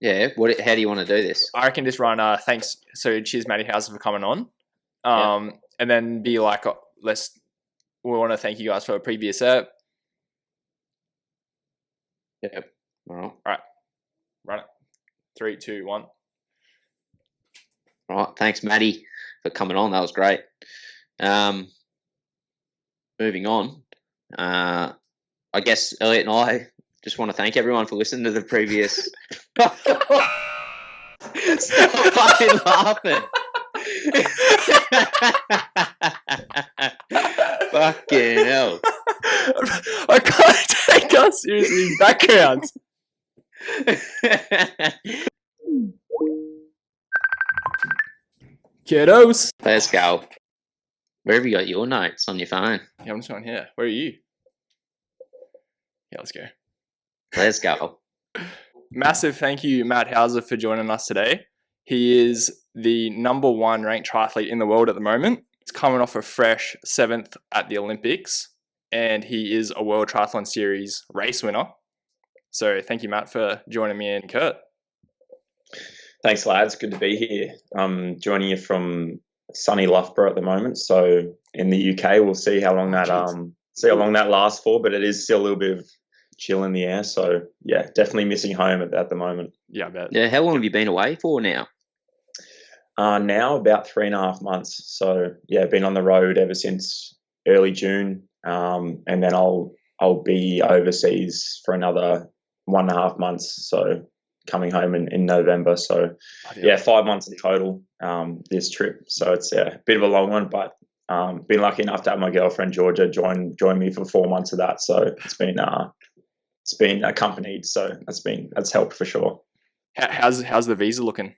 Yeah. How do you want to do this? I reckon just run. Thanks. So cheers, Matthew Hauser, for coming on. And then be like, we want to thank you guys for a previous ep. Yeah. All right. Run it. 3, 2, 1. All right. Thanks, Matty, for coming on. That was great. Moving on. I guess Elliot and I just want to thank everyone for listening to the previous. Stop fucking laughing. Fucking hell. I can't take us seriously. Background. Kiddos. Let's go. Where have you got your notes on your phone? Yeah, I'm just on here. Where are you? Yeah, let's go. Let's go. Massive thank you, Matt Hauser, for joining us today. He is the number 1 ranked triathlete in the world at the moment. He's coming off a fresh 7th at the Olympics, and he is a World Triathlon Series race winner. So thank you, Matt, for joining me and Kurt. Thanks, lads. Good to be here. I'm joining you from sunny Loughborough at the moment. So in the UK, we'll see how long that lasts for. But it is still a little bit of chill in the air. So yeah, definitely missing home at the moment. Yeah, I bet. Yeah, how long have you been away for now? Now about 3.5 months. So yeah, been on the road ever since early June, and then I'll be overseas for another 1.5 months. So coming home in November. So yeah, 5 months in total this trip. So it's a bit of a long one, but been lucky enough to have my girlfriend Georgia join me for 4 months of that. So it's been accompanied. So that's helped for sure. How's the visa looking?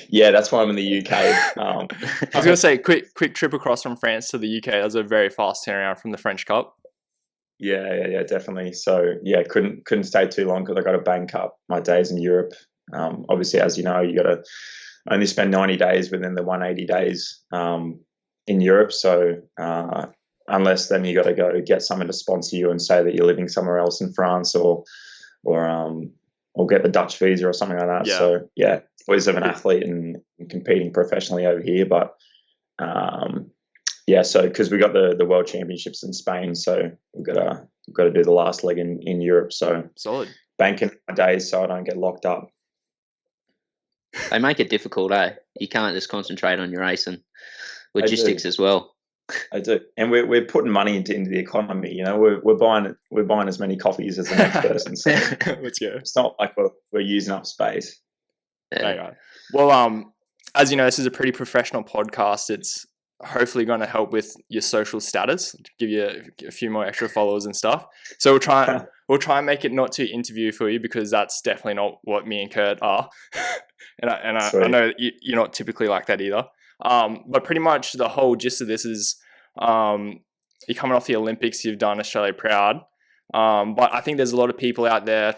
Yeah, that's why I'm in the UK. I was going to say, quick trip across from France to the UK. That was a very fast turnaround from the French Cup. Yeah, definitely. So yeah, couldn't stay too long because I got to bank up my days in Europe. Obviously, as you know, you got to only spend 90 days within the 180 days in Europe. So unless then you got to go get someone to sponsor you and say that you're living somewhere else in France or get the Dutch visa or something like that. Yeah. So yeah, always have an athlete and competing professionally over here, but yeah, so because we got the World Championships in Spain, so we've got to do the last leg in Europe. So solid, banking my days so I don't get locked up. They make it difficult, eh? You can't just concentrate on your race and logistics as well. I do, and we're putting money into the economy. You know, we're buying as many coffees as the next person. So let's go. It's not like we're using up space. Yeah. Well, as you know, this is a pretty professional podcast. It's hopefully going to help with your social status, give you a few more extra followers and stuff. So we'll try and make it not too interview for you, because that's definitely not what me and Kurt are. and I know you're not typically like that either. But pretty much the whole gist of this is you're coming off the Olympics, you've done Australia proud. But I think there's a lot of people out there.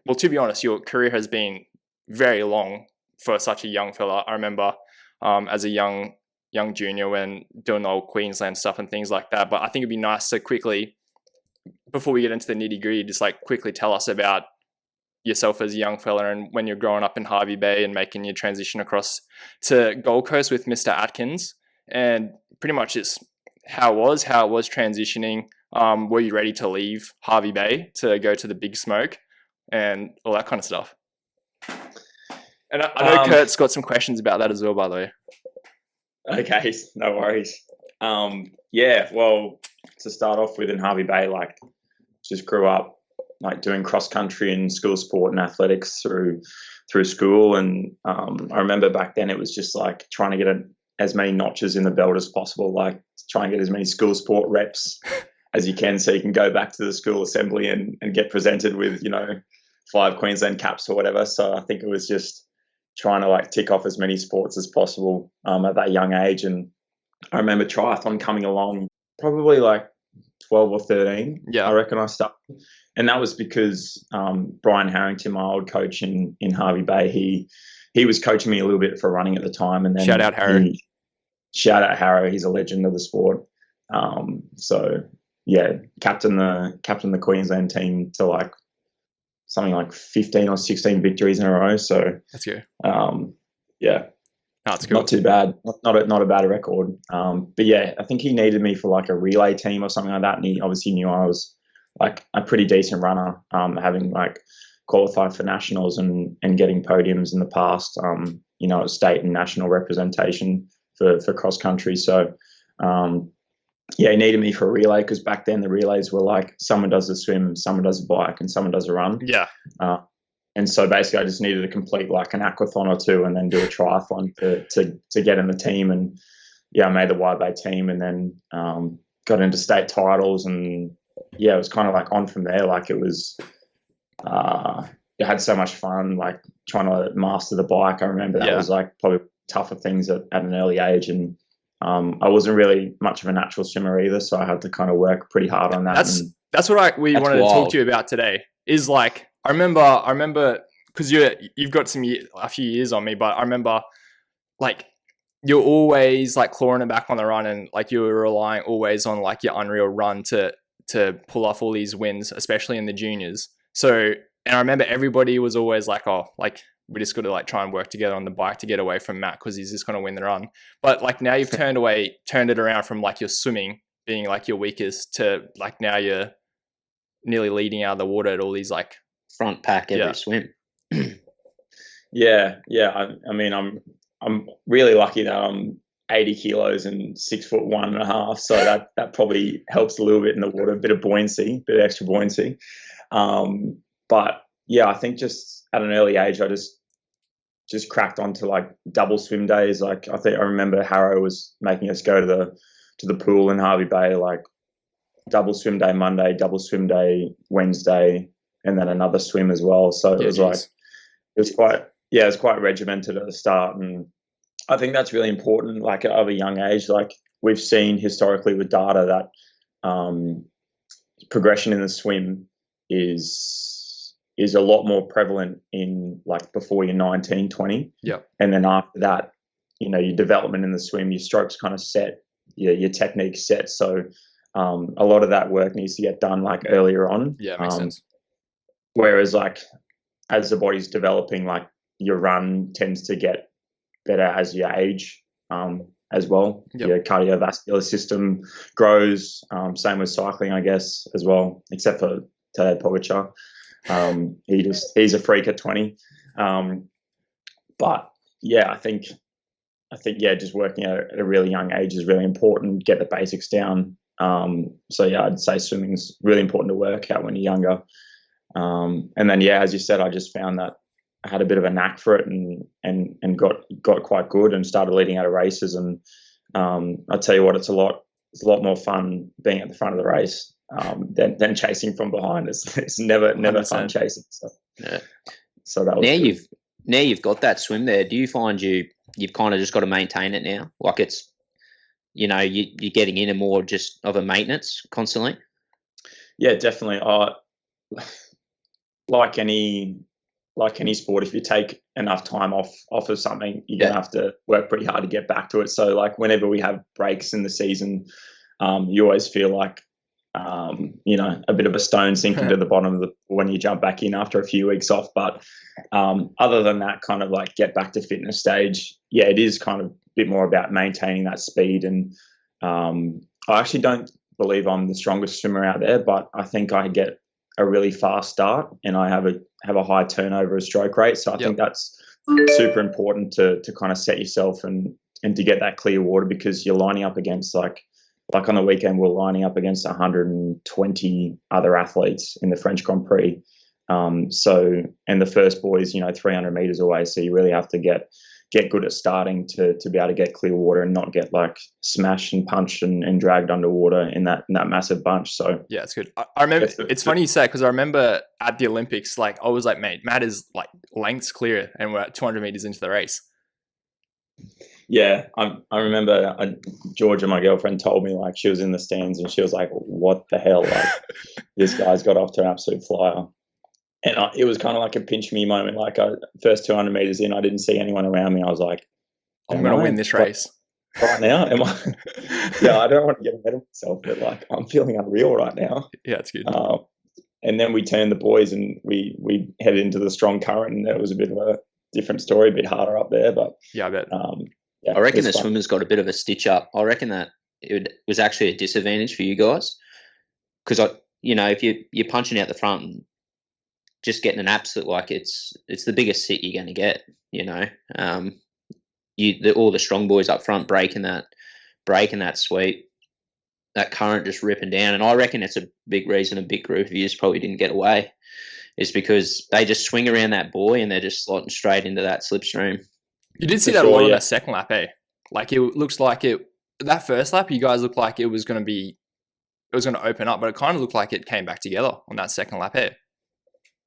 Well, to be honest, your career has been very long for such a young fella. I remember as a young junior when doing the old Queensland stuff and things like that. But I think it'd be nice to quickly, before we get into the nitty gritty, just like quickly tell us about yourself as a young fella and when you're growing up in Hervey Bay and making your transition across to Gold Coast with Mr. Atkins, and pretty much just how it was transitioning. Were you ready to leave Hervey Bay to go to the big smoke and all that kind of stuff? And I know Kurt's got some questions about that as well, by the way. Okay, no worries. Yeah, well, to start off with, in Hervey Bay, like, just grew up like doing cross country and school sport and athletics through school, and I remember back then it was just like trying to get as many notches in the belt as possible, like try and get as many school sport reps as you can, so you can go back to the school assembly and get presented with 5 Queensland caps or whatever. So I think it was just trying to like tick off as many sports as possible at that young age. And I remember triathlon coming along probably like 12 or 13. Yeah, I reckon I started. And that was because Brian Harrington, my old coach in Hervey Bay, he was coaching me a little bit for running at the time. And then shout out Harrow. He's a legend of the sport. So yeah, captain the Queensland team to like something like 15 or 16 victories in a row. So that's good. Yeah, that's cool. Not too bad. Not a bad record. But yeah, I think he needed me for like a relay team or something like that. And he obviously knew I was like a pretty decent runner, having like qualified for nationals and getting podiums in the past, state and national representation for cross country. So, he needed me for a relay, because back then the relays were like someone does a swim, someone does a bike, and someone does a run. Yeah. And so basically I just needed to complete like an aquathon or two and then do a triathlon to get in the team. And I made the Wide Bay team, and then got into state titles, and it was kind of like on from there. Like it was, it had so much fun, like trying to master the bike. I remember that was like probably tougher things at an early age. And I wasn't really much of a natural swimmer either, so I had to kind of work pretty hard on that. That's what we wanted to talk to you about today. Is like I remember because you've got a few years on me, but I remember like you're always like clawing it back on the run, and like you were relying always on like your unreal run to pull off all these wins, especially in the juniors. So, and I remember everybody was always like, oh, like we just got to like try and work together on the bike to get away from Matt because he's just going to win the run. But like now you've turned it around from like your swimming being like your weakest to like now you're nearly leading out of the water at all these like front pack every swim. Yeah. I mean, I'm really lucky that I'm 80 kilos and 6'1.5", so that probably helps a little bit in the water, a bit of extra buoyancy. But yeah, I think just at an early age, I just cracked onto like double swim days. Like I remember Harrow was making us go to the pool in Hervey Bay, like double swim day Monday, double swim day Wednesday, and then another swim as well. So it was quite regimented at the start. And I think that's really important, like at a young age. Like we've seen historically with data that progression in the swim is a lot more prevalent in like before you're 19, 20. Yep. And then after that, your development in the swim, your stroke's kind of set, your technique's set. So a lot of that work needs to get done like earlier on. Yeah, makes sense. Whereas like as the body's developing, like your run tends to get better as you age as well. Yep. Your cardiovascular system grows. Same with cycling, I guess, as well, except for Tadej Pogacar. He's a freak at 20. But yeah, I think just working at a really young age is really important. Get the basics down. So yeah, I'd say swimming's really important to work out when you're younger. And then as you said, I just found that I had a bit of a knack for it and got quite good and started leading out of races. And I'll tell you what, it's a lot more fun being at the front of the race than chasing from behind. It's never 100%. Fun chasing. So that was now you've got that swim there. Do you find you've kind of just got to maintain it now? Like it's, you're getting into more just of a maintenance constantly? Yeah, definitely. Like any sport, if you take enough time off of something, you're going to have to work pretty hard to get back to it. So like whenever we have breaks in the season, you always feel like, a bit of a stone sinking to the bottom of when you jump back in after a few weeks off. But other than that kind of like get back to fitness stage, it is kind of a bit more about maintaining that speed. And I actually don't believe I'm the strongest swimmer out there, but I think I get a really fast start and I have a high turnover of stroke rate. So I think that's super important to kind of set yourself and to get that clear water, because you're lining up against like on the weekend, we're lining up against 120 other athletes in the French Grand Prix. And the first boy's, 300 meters away. So you really have to get good at starting to be able to get clear water and not get like smashed and punched and dragged underwater in that massive bunch. So yeah, it's good. I remember, it's funny you say, because I remember at the Olympics, like I was like, mate, Matt is like lengths clear and we're at 200 meters into the race. Yeah, I remember Georgia, my girlfriend, told me like she was in the stands and she was like, what the hell? Like this guy's got off to an absolute flyer. And it was kind of like a pinch me moment. Like first 200 meters in, I didn't see anyone around me. I was like, I'm going to win this race. Right now? Am I? I don't want to get ahead of myself, but like I'm feeling unreal right now. Yeah, it's good. then we turned the boys and we headed into the strong current, and that was a bit of a different story, a bit harder up there. But yeah, I bet. Yeah, I reckon the fun. swimmers got a bit of a stitch up. I reckon that it was actually a disadvantage for you guys because if you're punching out the front and just getting an absolute, like it's the biggest sit you're going to get. All the strong boys up front breaking that sweep, that current just ripping down, and I reckon it's a big reason a big group of you probably didn't get away, is because they just swing around that buoy and they're just slotting straight into that slipstream. You did see that a lot on that second lap, eh? Like it looks like that first lap, you guys looked like it was going to open up, but it kind of looked like it came back together on that second lap, eh?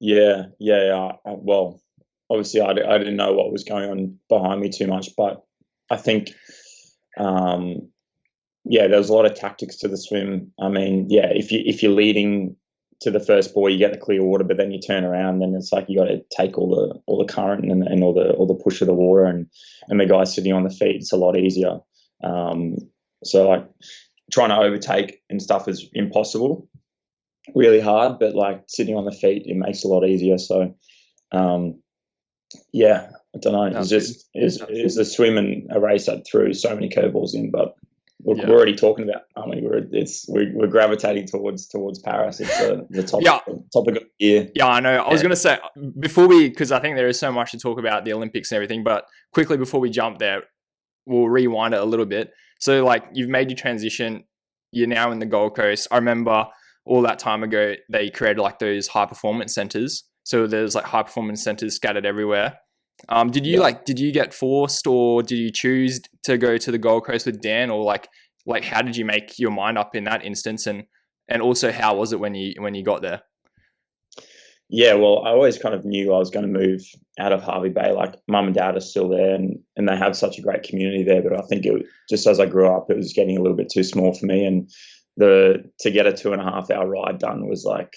Yeah. Well, obviously I didn't know what was going on behind me too much, but I think, there was a lot of tactics to the swim. I mean, if you're leading to the first buoy, you get the clear water, but then you turn around, then it's like you got to take all the current and all the push of the water, and the guy sitting on the feet, it's a lot easier. So like trying to overtake and stuff is impossible, really hard, but like sitting on the feet, it makes it a lot easier. So I don't know. It's just is a swim and a race that threw so many curveballs in, but we're already talking about. I mean, we're gravitating towards Paris. It's the topic of the year. Yeah, I know. I was going to say because I think there is so much to talk about the Olympics and everything, but quickly before we jump there, we'll rewind it a little bit. So like you've made your transition. You're now in the Gold Coast. I remember all that time ago they created like those high performance centers. So there's like high performance centers scattered everywhere. Did you get forced, or did you choose to go to the Gold Coast with Dan, or like how did you make your mind up in that instance, and also how was it when you got there? Yeah, well, I always kind of knew I was going to move out of Hervey Bay. Like mum and dad are still there, and they have such a great community there. But I think just as I grew up, it was getting a little bit too small for me, and to get a 2.5 hour ride done was like,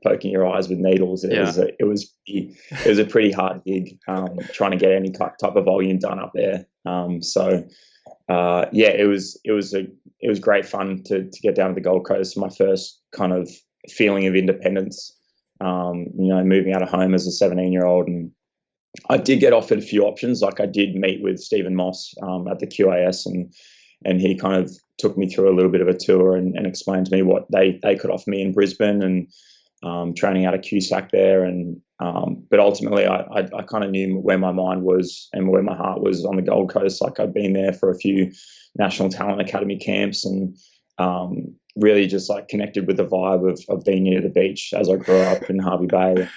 poking your eyes with needles. It was a pretty hard gig, trying to get any type of volume done up there. It was great fun to get down to the Gold Coast. My first kind of feeling of independence, moving out of home as a 17-year-old. And I did get offered a few options. Like I did meet with Stephen Moss at the QAS, and he kind of took me through a little bit of a tour and explained to me what they could offer me in Brisbane, and training out of QSAC there. And but ultimately I kind of knew where my mind was and where my heart was on the Gold Coast. Like I'd been there for a few National Talent Academy camps, and really just like connected with the vibe of being near the beach as I grew up in Hervey Bay.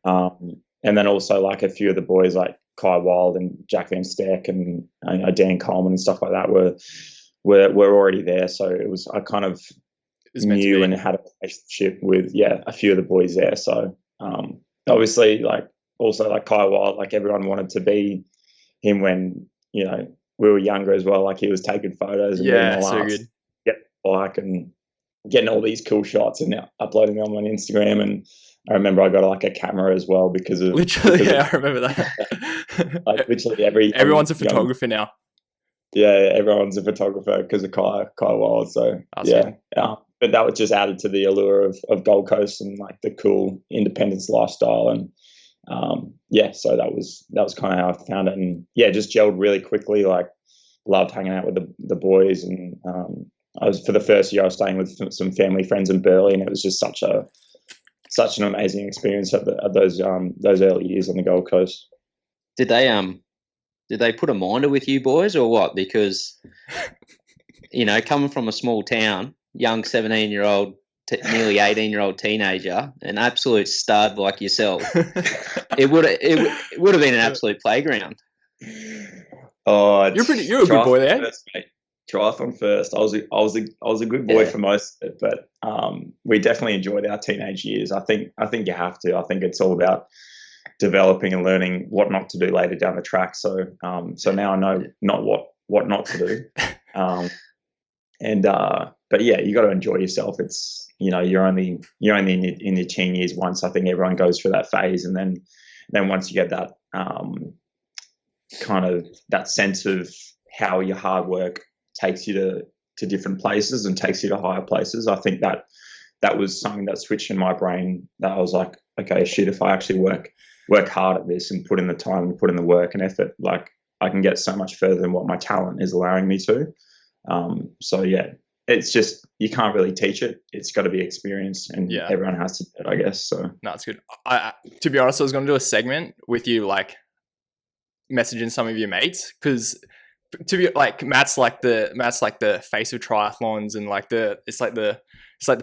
And then also like a few of the boys like Kai Wild and Jack Van Steck and Dan Coleman and stuff like that were already there. So I kind of knew and had a relationship with a few of the boys there. So obviously like also like Kai Wild, like everyone wanted to be him when we were younger as well. Like he was taking photos and being all so good. Bike and getting all these cool shots and uploading them on Instagram. And I remember I got like a camera as well because of I remember that. Like literally everyone's a photographer now. Yeah, everyone's a photographer because of Kai Wild. So but that was just added to the allure of Gold Coast and like the cool independence lifestyle. And so that was kind of how I found it. And just gelled really quickly. Like loved hanging out with the boys. And for the first year I was staying with some family friends in Burleigh, and it was just such an amazing experience at those early years on the Gold Coast. Did they put a minder with you boys or what? Because coming from a small town, young 17-year-old, nearly 18-year-old teenager, an absolute stud like yourself, it would have been an absolute playground. Oh, you're a good boy there. Triathlon first. I was a good boy for most of it, but we definitely enjoyed our teenage years. I think you have to. I think it's all about developing and learning what not to do later down the track. So now I know not what not to do. But you got to enjoy yourself. It's you're only in your teen years once. I think everyone goes through that phase, and then once you get that kind of that sense of how your hard work takes you to different places and takes you to higher places, I think that that was something that switched in my brain, that I was like, okay, shit, if I actually work hard at this and put in the time and put in the work and effort, like I can get so much further than what my talent is allowing me to. So yeah, it's just, you can't really teach it. It's got to be experienced, and everyone has to do it, I guess. So no, it's good. To be honest, I was going to do a segment with you, like messaging some of your mates, because to be like Matt's like the face of triathlons, and like it's like the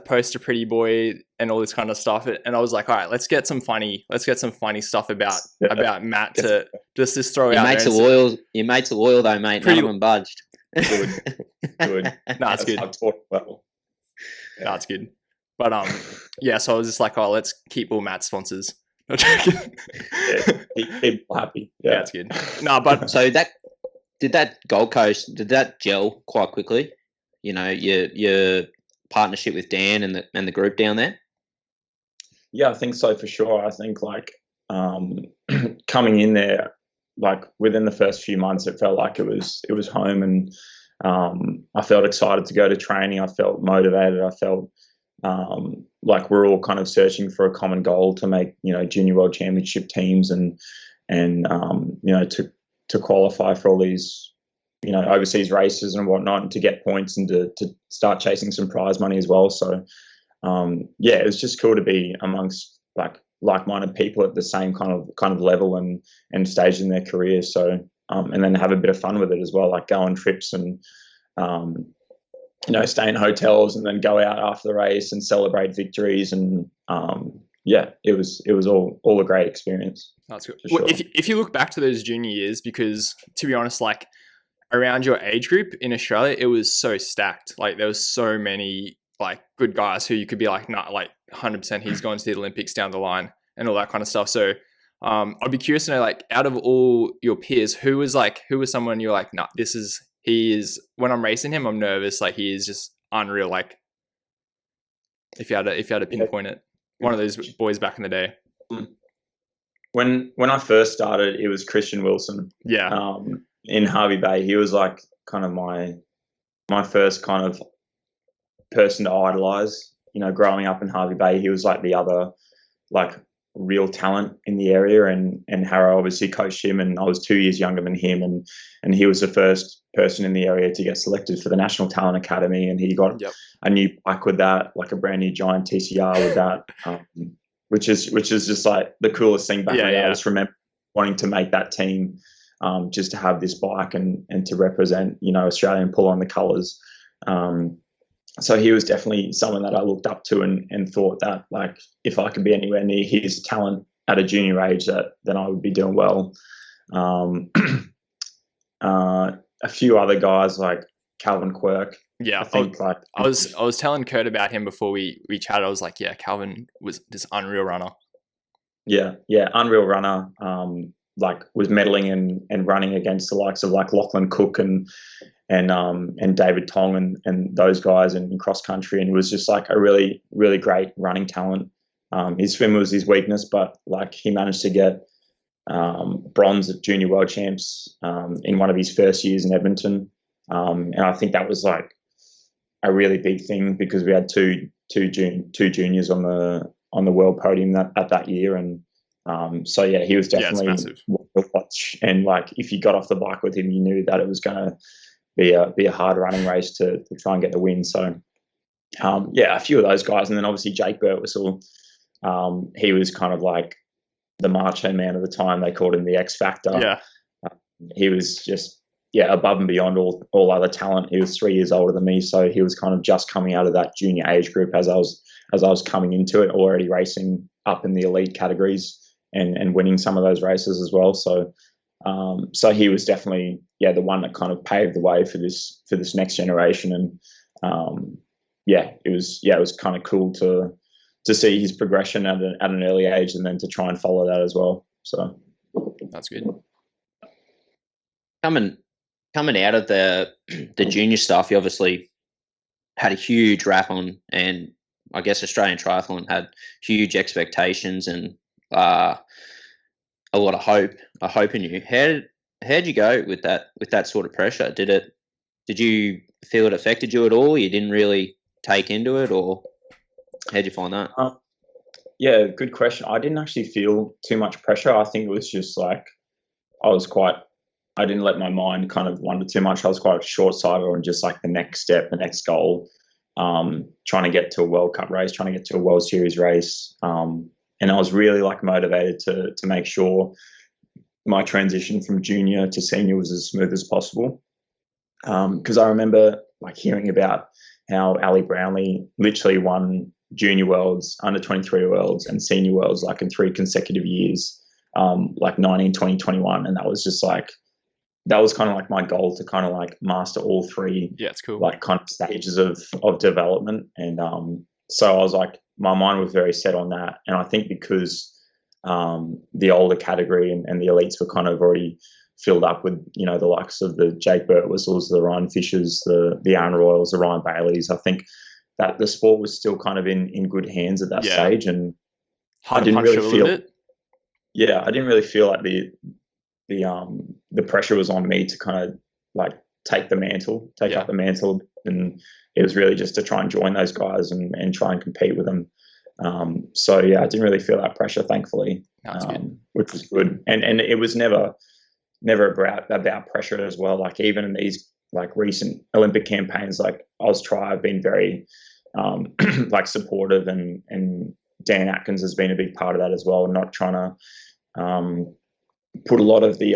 poster pretty boy and all this kind of stuff. And I was like, all right, let's get some funny stuff about Matt to just throw out there. Your mates are loyal though, mate. None of them budged. Good. No, it's good. I've taught well. Yeah. No, it's good. But so I was just like, oh, let's keep all Matt's sponsors. Keep people happy. Yeah, it's good. No, but so did that Gold Coast, did that gel quite quickly? You know, your partnership with Dan and the group down there? Yeah, I think so, for sure. I think like coming in there, like within the first few months, it felt like it was home, and I felt excited to go to training. I felt motivated. I felt like we're all kind of searching for a common goal to make, you know, junior world championship teams and you know, to qualify for all these, you know, overseas races and whatnot, and to get points and to start chasing some prize money as well. So yeah, it was just cool to be amongst like-minded people at the same kind of level and stage in their careers. So and then have a bit of fun with it as well, like go on trips and you know, stay in hotels and then go out after the race and celebrate victories. And yeah, it was all a great experience. That's good. Well, sure. If you look back to those junior years, because to be honest, like around your age group in Australia, it was so stacked. Like there was so many like good guys who you could be like, not like 100% he's going to the Olympics down the line and all that kind of stuff. So I'd be curious to know, like out of all your peers, who was someone you're like, nah, he is, when I'm racing him, I'm nervous. Like he is just unreal. Like if you had to pinpoint it, one of those boys back in the day. When I first started, it was Christian Wilson. Yeah. In Harvey Bay, he was like kind of my first kind of person to idolize. You know, growing up in Harvey Bay, he was like the other like real talent in the area, and Harrow obviously coached him, and I was 2 years younger than him, and he was the first person in the area to get selected for the National Talent Academy, and he got a new bike with that, like a brand new Giant TCR with that, which is just like the coolest thing back then. I just remember wanting to make that team, just to have this bike and to represent, you know, Australian pull on the colours. So he was definitely someone that I looked up to and thought that, like, if I could be anywhere near his talent at a junior age, then I would be doing well. A few other guys like Calvin Quirk. Yeah, I think I was telling Kurt about him before we chatted. I was like, yeah, Calvin was this unreal runner. Yeah, unreal runner. Like was medaling and running against the likes of like Lachlan Cook and David Tong and those guys in cross country, and was just like a really, really great running talent. His swim was his weakness, but like he managed to get bronze at junior world champs in one of his first years in Edmonton, and I think that was like a really big thing because we had two juniors on the world podium at that year, and so yeah, he was definitely to watch. And like if you got off the bike with him, you knew that it was going to be a hard running race to try and get the win. So yeah, a few of those guys, and then obviously Jake Birtwistle. He was kind of like the macho man of the time. They called him the X Factor. Yeah, he was just above and beyond all other talent. He was 3 years older than me, so he was kind of just coming out of that junior age group as I was coming into it, already racing up in the elite categories and winning some of those races as well. So so he was definitely the one that kind of paved the way for this next generation. And it was kind of cool to see his progression at an early age, and then to try and follow that as well. So that's good. Coming out of the junior stuff, you obviously had a huge rap on, and I guess Australian Triathlon had huge expectations and a lot of hope in you. How'd you go with that sort of pressure? Did you feel it affected you at all? You didn't really take into it, or How'd you find that? Yeah, good question. I didn't actually feel too much pressure. I think it was just like I didn't let my mind kind of wander too much. I was quite short-sighted on just like the next step, the next goal, trying to get to a World Cup race, trying to get to a World Series race. And I was really like motivated to make sure my transition from junior to senior was as smooth as possible. Because I remember like hearing about how Ali Brownlee literally won junior worlds, under 23 worlds and senior worlds like in 3 consecutive years, like 19, 20, 21. And that was just like, that was kind of like my goal to kind of like master all 3 it's cool. like kind of stages of development. And so I was like, my mind was very set on that. And I think because the older category and the elites were kind of already filled up with, you know, the likes of the Jake Birtwhistles, the Ryan Fishers, the Aaron Royals, the Ryan Baileys. I think that the sport was still kind of in good hands at that stage. And I didn't really feel it. Yeah, I didn't really feel like the pressure was on me to kind of like take up the mantle, and it was really just to try and join those guys and try and compete with them. So yeah, I didn't really feel that pressure, thankfully, which was good. And it was never about pressure as well. Like even in these like recent Olympic campaigns, like I've been very like supportive, and Dan Atkins has been a big part of that as well. Not trying to put a lot of the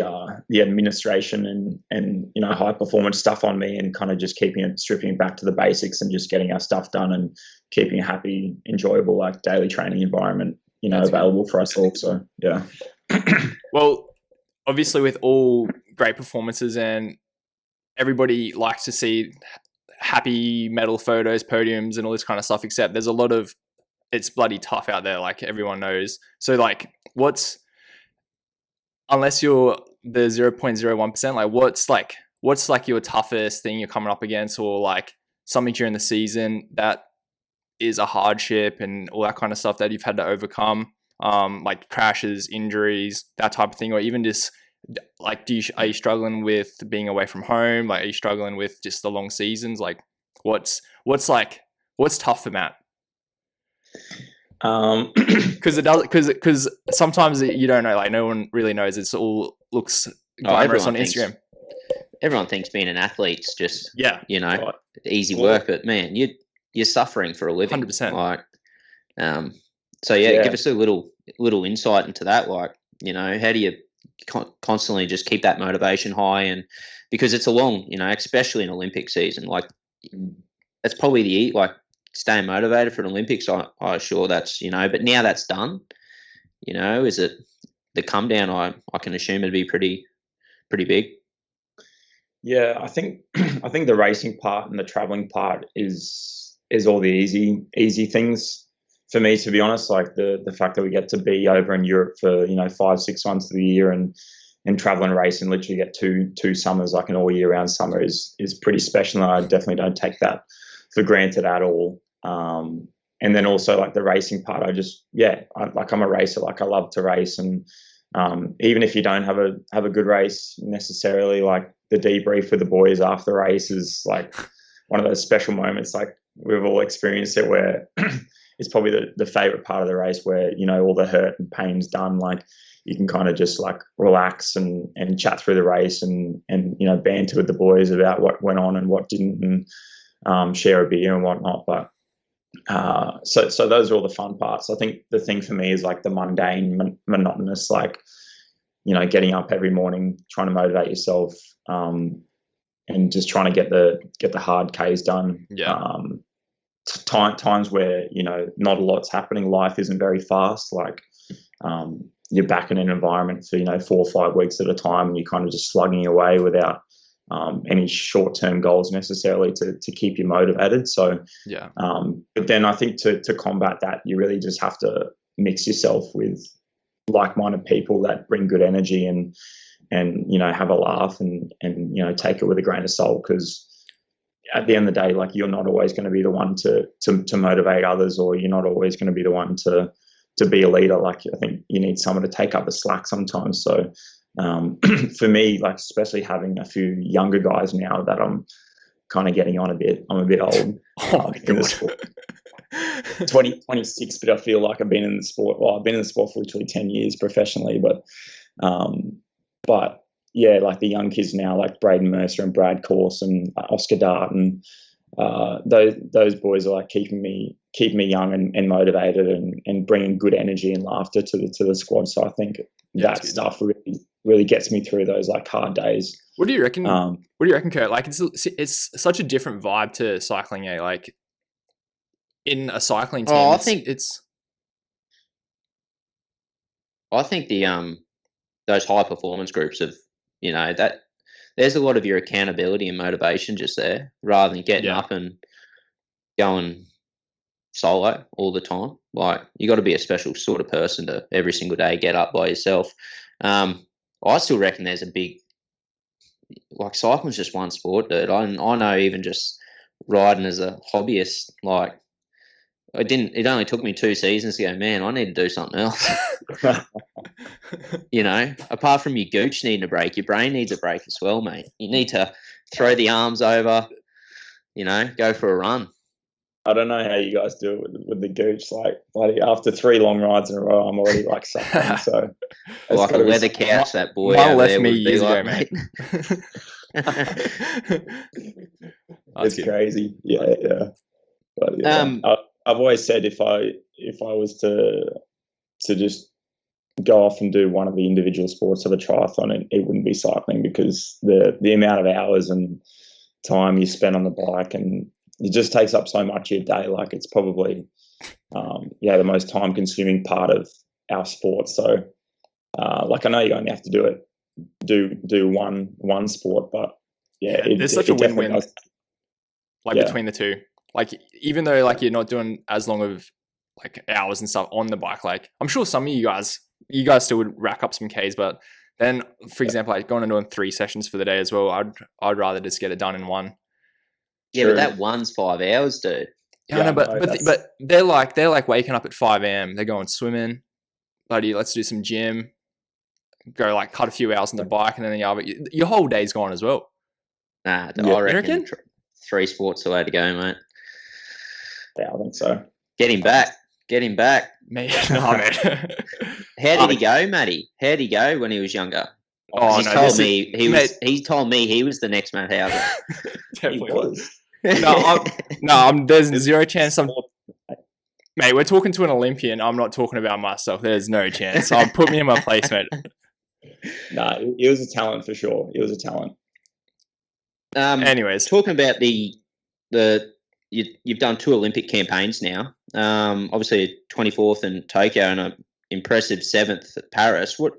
administration and you know high performance stuff on me, and kind of just stripping it back to the basics and just getting our stuff done and keeping a happy, enjoyable like daily training environment, you know, available for us all. So yeah. Well, obviously with all great performances, and everybody likes to see happy medal photos, podiums and all this kind of stuff, except there's a lot of, it's bloody tough out there, like everyone knows. So like unless you're the 0.01%, like what's like your toughest thing you're coming up against, or like something during the season that is a hardship and all that kind of stuff that you've had to overcome, like crashes, injuries, that type of thing, or even just like are you struggling with being away from home? Like are you struggling with just the long seasons? Like what's tough for Matt? Because sometimes you don't know, like no one really knows. It's all looks glamorous on Instagram. Everyone thinks being an athlete's just you know right. easy work, but man, you're suffering for a living. 100%. Like so give us a little insight into that. Like, you know, how do you constantly just keep that motivation high? And because it's a long, you know, especially in Olympic season, like that's probably like staying motivated for an Olympics, I assure that's, you know, but now that's done, you know, is it the come down? I can assume it'd be pretty big. Yeah, I think the racing part and the traveling part is all the easy things for me, to be honest. Like the fact that we get to be over in Europe for, you know, 5-6 months of the year and travel and race and literally get two summers, like an all year round summer, is pretty special. And I definitely don't take that for granted at all. And then also like the racing part, I'm a racer. Like I love to race, and even if you don't have a good race necessarily, like the debrief with the boys after the race is like one of those special moments. Like we've all experienced it, where it's probably the favorite part of the race, where, you know, all the hurt and pain's done. Like you can kind of just like relax and chat through the race and you know, banter with the boys about what went on and what didn't, and share a beer and whatnot. But so those are all the fun parts. I think the thing for me is like the mundane, monotonous, like, you know, getting up every morning, trying to motivate yourself, and just trying to get the hard Ks done. Times where, you know, not a lot's happening, life isn't very fast. Like you're back in an environment for, you know, 4 or 5 weeks at a time, and you're kind of just slugging away without any short-term goals necessarily to keep you motivated. So but then I think to combat that, you really just have to mix yourself with like-minded people that bring good energy and you know, have a laugh and you know, take it with a grain of salt, because at the end of the day, like, you're not always going to be the one to motivate others, or you're not always going to be the one to be a leader. Like, I think you need someone to take up the slack sometimes. So for me, like, especially having a few younger guys now that I'm kind of getting on a bit. I'm a bit old in the sport. 26, but I feel like I've been in the sport. Well, I've been in the sport for literally 10 years professionally, but yeah, like the young kids now, like Braden Mercer and Brad Course and Oscar Dart, and those boys are like keeping me young and motivated and bringing good energy and laughter to the squad. So I think that stuff really gets me through those like hard days. What do you reckon? What do you reckon, Kurt? Like it's such a different vibe to cycling, eh? Like in a cycling team, I think the those high performance groups of, you know, that there's a lot of your accountability and motivation just there, rather than getting up and going solo all the time. Like, you got to be a special sort of person to every single day get up by yourself. I still reckon there's a big, like, cycling's just one sport, dude. I know, even just riding as a hobbyist, like, it only took me 2 seasons to go, man, I need to do something else. You know, apart from your gooch needing a break, your brain needs a break as well, mate. You need to throw the arms over, you know, go for a run. I don't know how you guys do it with the gooch. Like, bloody, after 3 long rides in a row, I'm already like suffering. So like a leather couch, that boy one out left there me would be years like, ago, mate. It's crazy. Yeah. But yeah, I've always said if I was to just go off and do one of the individual sports of a triathlon, it wouldn't be cycling, because the amount of hours and time you spend on the bike, and it just takes up so much of your day. Like, it's probably the most time consuming part of our sport. So like, I know you only have to do one sport, but yeah, there's such a win-win between the two. Like, even though like you're not doing as long of like hours and stuff on the bike, like I'm sure some of you guys still would rack up some Ks, but then, for example, like going and doing 3 sessions for the day as well, I'd rather just get it done in one. Yeah, but that one's 5 hours, dude. Yeah, no, but they're like waking up at 5 a.m. They're going swimming, buddy. Let's do some gym. Go like cut a few hours on the bike, and then your whole day's gone as well. Nah, I reckon 3 sports the way to go, mate. Yeah, I think so. Get him back. Mate, no, mate. How did he go, Matty? How did he go when he was younger? Oh, He told me he was the next Matt Hauser. Definitely was. There's zero chance mate, we're talking to an Olympian. I'm not talking about myself. There's no chance. Put me in my place, mate. No, he was a talent for sure. He was a talent. Anyways, talking about you've done 2 Olympic campaigns now. Obviously 24th in Tokyo and an impressive 7th at Paris. What,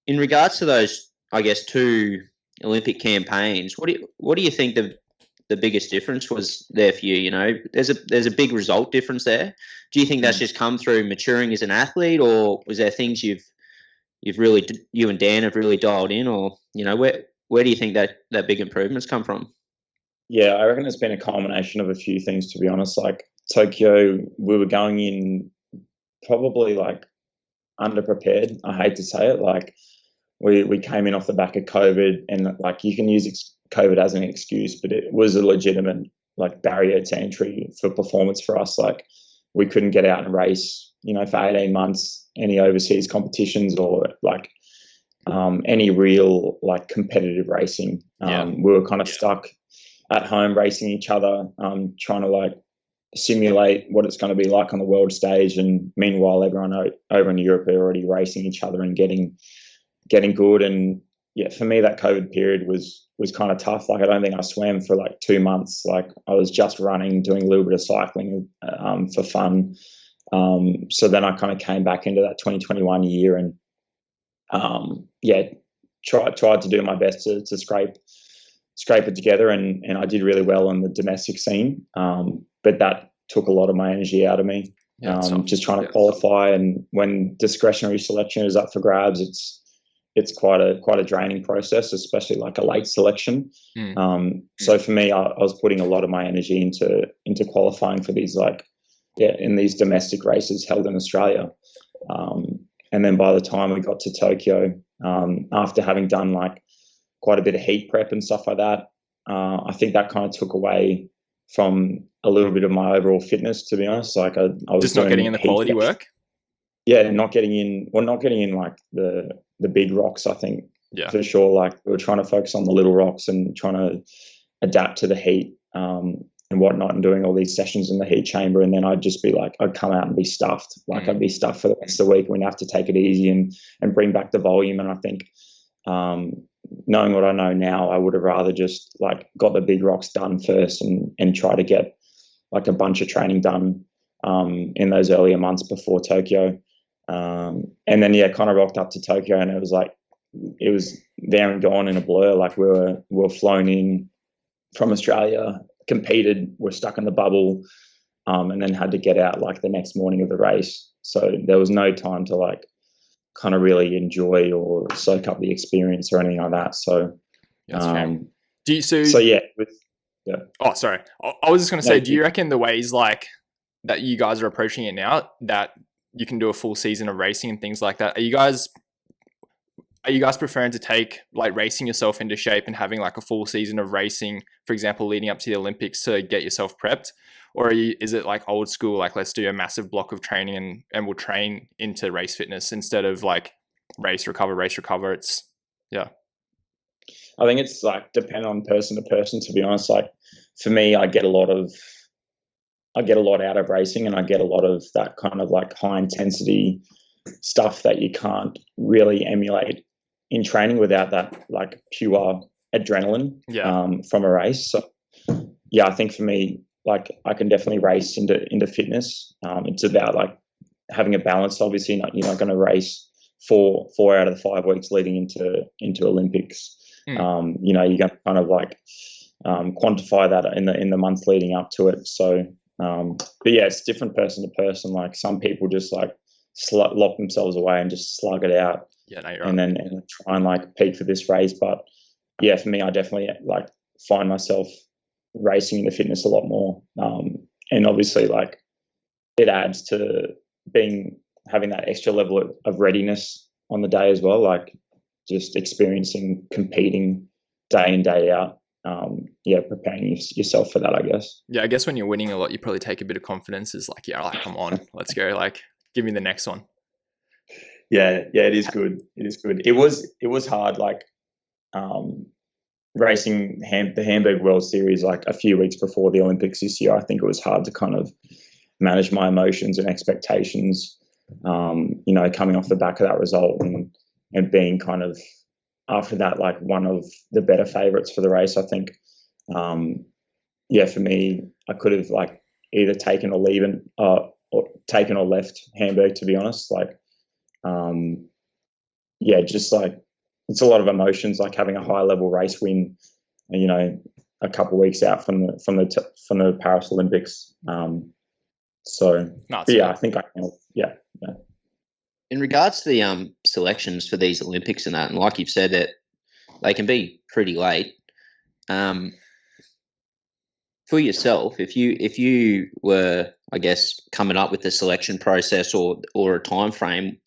in regards to those, I guess, 2 Olympic campaigns, what do you think the biggest difference was there for you? You know, there's a big result difference there. Do you think that's just come through maturing as an athlete, or was there things you and Dan have really dialed in, or, you know, where do you think that big improvements come from? Yeah, I reckon it's been a culmination of a few things, to be honest. Like Tokyo, we were going in probably like underprepared. I hate to say it. Like, we came in off the back of COVID, and like, you can use COVID as an excuse, but it was a legitimate like barrier to entry for performance for us. Like, we couldn't get out and race, you know, for 18 months, any overseas competitions or like any real like competitive racing. We were kind of stuck at home racing each other, trying to like simulate what it's going to be like on the world stage. And meanwhile, everyone over in Europe are already racing each other and getting good. And yeah, for me, that COVID period was kind of tough. Like, I don't think I swam for like 2 months. Like, I was just running, doing a little bit of cycling for fun. So then I kind of came back into that 2021 year and tried to do my best to scrape it together, and I did really well in the domestic scene. But that took a lot of my energy out of me. Just trying to qualify, and when discretionary selection is up for grabs, it's quite a draining process, especially like a late selection. So for me, I was putting a lot of my energy into qualifying for these in these domestic races held in Australia. And then by the time we got to Tokyo, after having done like quite a bit of heat prep and stuff like that, I think that kind of took away from a little bit of my overall fitness, to be honest. Like I was just not getting in the quality work. Yeah, not getting in like the big rocks. I think for sure. Like we were trying to focus on the little rocks and trying to adapt to the heat and whatnot, and doing all these sessions in the heat chamber. And then I'd just be like, I'd come out and be stuffed. Like I'd be stuffed for the rest of the week. We'd have to take it easy and bring back the volume. And I think knowing what I know now, I would have rather just like got the big rocks done first and try to get like a bunch of training done in those earlier months before Tokyo. And then kind of rocked up to Tokyo, and it was there and gone in a blur. Like we were flown in from Australia, competed, were stuck in the bubble, and then had to get out like the next morning of the race. So there was no time to like kind of really enjoy or soak up the experience or anything like that. So Oh, sorry. I was just going to say, do you reckon the ways like that you guys are approaching it now, that you can do a full season of racing and things like that, are you guys preferring to take like racing yourself into shape and having like a full season of racing, for example, leading up to the Olympics to get yourself prepped? Or is it like old school, like let's do a massive block of training and we'll train into race fitness instead of like race, recover? It's, I think it's like depend on person to person, to be honest. Like for me, I get a lot out of racing, and I get a lot of that kind of like high intensity stuff that you can't really emulate in training without that like pure adrenaline from a race. So I think for me, like I can definitely race into fitness. It's about like having a balance. Obviously, you're not going to race 4 out of the 5 weeks leading into Olympics. You're going to kind of like quantify that in the months leading up to it. So, but yeah, it's different person to person. Like some people just like lock themselves away and just slug it out. Yeah, no, you're right. And then try and like peak for this race. But yeah, for me, I definitely like find myself racing into fitness a lot more. And obviously like it adds to having that extra level of readiness on the day as well. Like just experiencing competing day in, day out. Preparing yourself for that, I guess. Yeah, I guess when you're winning a lot, you probably take a bit of confidence. Is like, come on, let's go. Like, give me the next one. Yeah, it is good. It was hard, like racing the Hamburg World Series like a few weeks before the Olympics this year. I think it was hard to kind of manage my emotions and expectations. Coming off the back of that result and being kind of after that like one of the better favorites for the race. I think for me, I could have like either taken or left Hamburg, to be honest. Like just like it's a lot of emotions, like having a high level race win, a couple of weeks out from the Paris Olympics. I think I can. Yeah. In regards to the selections for these Olympics and that, and like you've said, that they can be pretty late. For yourself, if you were, I guess, coming up with the selection process or a time frame,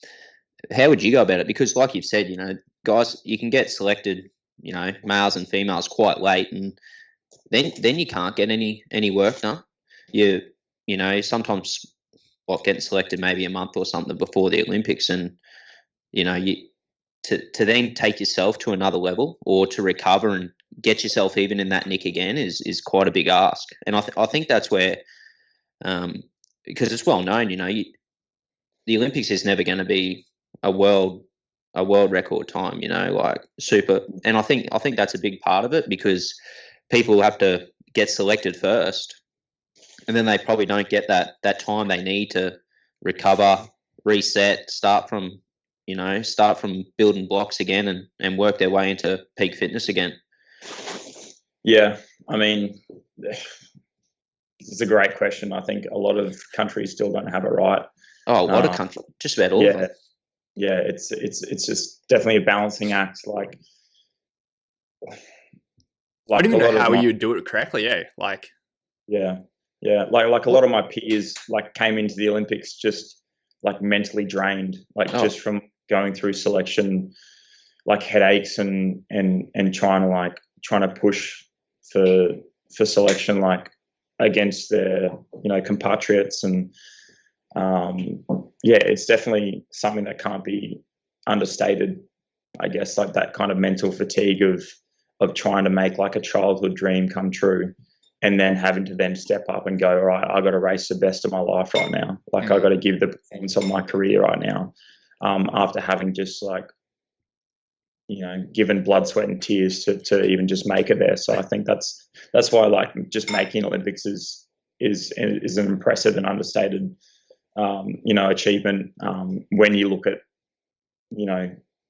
how would you go about it? Because like you've said, guys, you can get selected, males and females quite late, and then you can't get any work done. Sometimes getting selected maybe a month or something before the Olympics, and to then take yourself to another level or to recover and get yourself even in that nick again is quite a big ask. And I think that's where, because it's well known, the Olympics is never going to be a world record time, like super. And I think that's a big part of it, because people have to get selected first, and then they probably don't get that time they need to recover, reset, start from building blocks again and work their way into peak fitness again. Yeah, I mean, it's a great question. I think a lot of countries still don't have it right. Oh, a lot of countries, just about all of them. Yeah, it's just definitely a balancing act. Like I don't even know how you would do it correctly. Yeah, like like a lot of my peers like came into the Olympics just like mentally drained, just from going through selection, like headaches and trying to push for selection, like against their compatriots, and it's definitely something that can't be understated. I guess like that kind of mental fatigue of trying to make like a childhood dream come true, and then having to then step up and go, all right, I got to race the best of my life right now. Like I got to give the performance of my career right now, after having just like given blood, sweat, and tears to even just make it there. So I think that's why like just making Olympics is an impressive and understated achievement. When you look at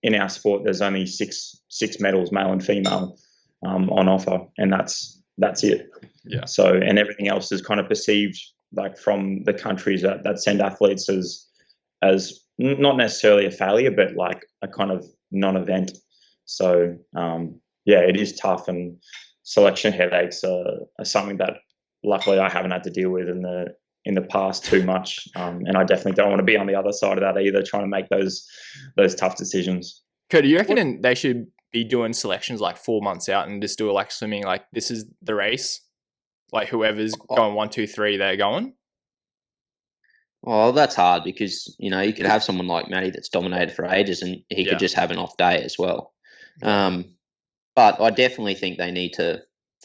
in our sport, there's only six medals, male and female, on offer, and that's it. Yeah. So, and everything else is kind of perceived like from the countries that send athletes as not necessarily a failure, but like a kind of non-event. So, it is tough, and selection headaches are something that luckily I haven't had to deal with in the past too much. And I definitely don't want to be on the other side of that either, trying to make those tough decisions. Kurt, do you reckon they should be doing selections like 4 months out and just do like swimming, like this is the race, like whoever's going 1, 2, 3, they're going? Well, that's hard because, you could have someone like Matty that's dominated for ages and he could just have an off day as well. But I definitely think they need to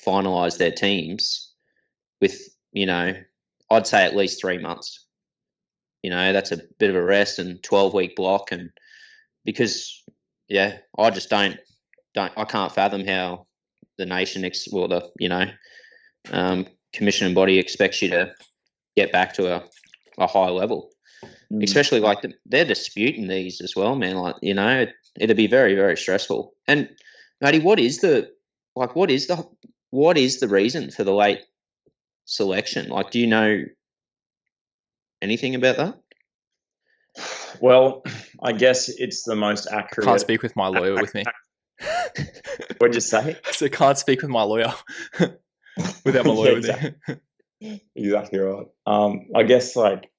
finalise their teams with, I'd say at least 3 months. That's a bit of a rest and 12-week block. And because, I just I can't fathom how the nation, commission and body expects you to get back to a high level, especially like they're disputing these as well, man. Like, it'd be very, very stressful. And Matty, what is the reason for the late selection? Like, do you know anything about that? Well, I guess it's the most accurate. Can't speak with my lawyer with me. What'd you say? So can't speak with my lawyer without my lawyer with me. Exactly right. I guess like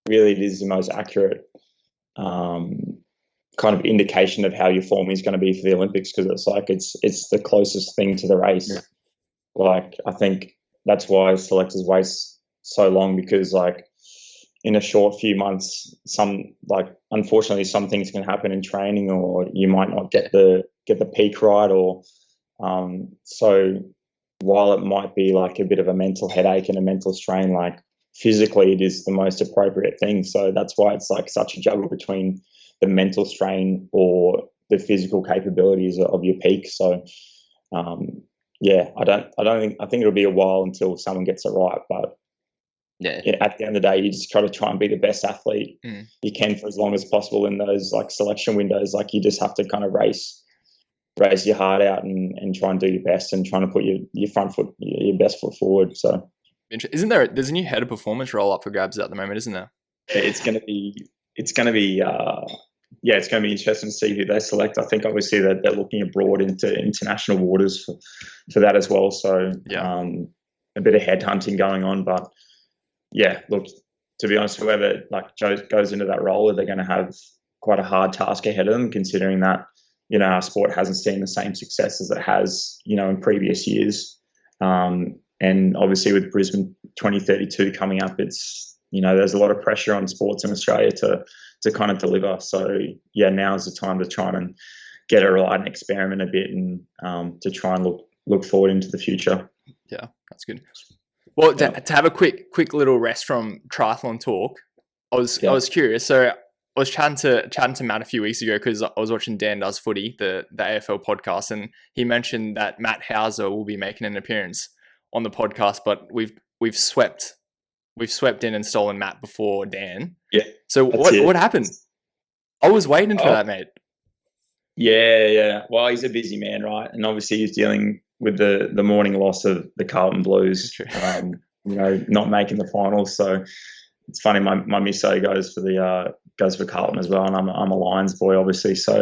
really it is the most accurate kind of indication of how your form is going to be for the Olympics, because it's like it's the closest thing to the race. Yeah. Like I think that's why selectors waste so long, because like in a short few months, unfortunately some things can happen in training, or you might not get the peak right, or so while it might be like a bit of a mental headache and a mental strain, like physically it is the most appropriate thing. So that's why it's like such a juggle between the mental strain or the physical capabilities of your peak. So I think it'll be a while until someone gets it right, but at the end of the day, you just try and be the best athlete you can for as long as possible in those like selection windows. Like you just have to kind of race your heart out and try and do your best and trying to put your front foot, your best foot forward. So there's a new head of performance roll up for grabs at the moment, isn't there? It's going to be it's going to be interesting to see who they select. I think obviously that they're looking abroad into international waters for that as well. So a bit of headhunting going on, but look, to be honest, whoever like goes into that role, they're going to have quite a hard task ahead of them, considering that our sport hasn't seen the same success as it has in previous years. And obviously with Brisbane 2032 coming up, it's there's a lot of pressure on sports in Australia to kind of deliver. So now is the time to try and get it right and experiment a bit, and to try and look forward into the future. Yeah, that's good. Well, to have a quick little rest from triathlon talk, I was curious. So I was chatting to Matt a few weeks ago because I was watching Dan Does Footy, the AFL podcast, and he mentioned that Matt Hauser will be making an appearance on the podcast, but we've swept in and stolen Matt before Dan. Yeah. So what happened? I was waiting for that, mate. Yeah. Well, he's a busy man, right? And obviously he's dealing with the morning loss of the Carlton Blues, not making the finals. So it's funny, my misso goes for Carlton as well, and I'm a Lions boy, obviously. So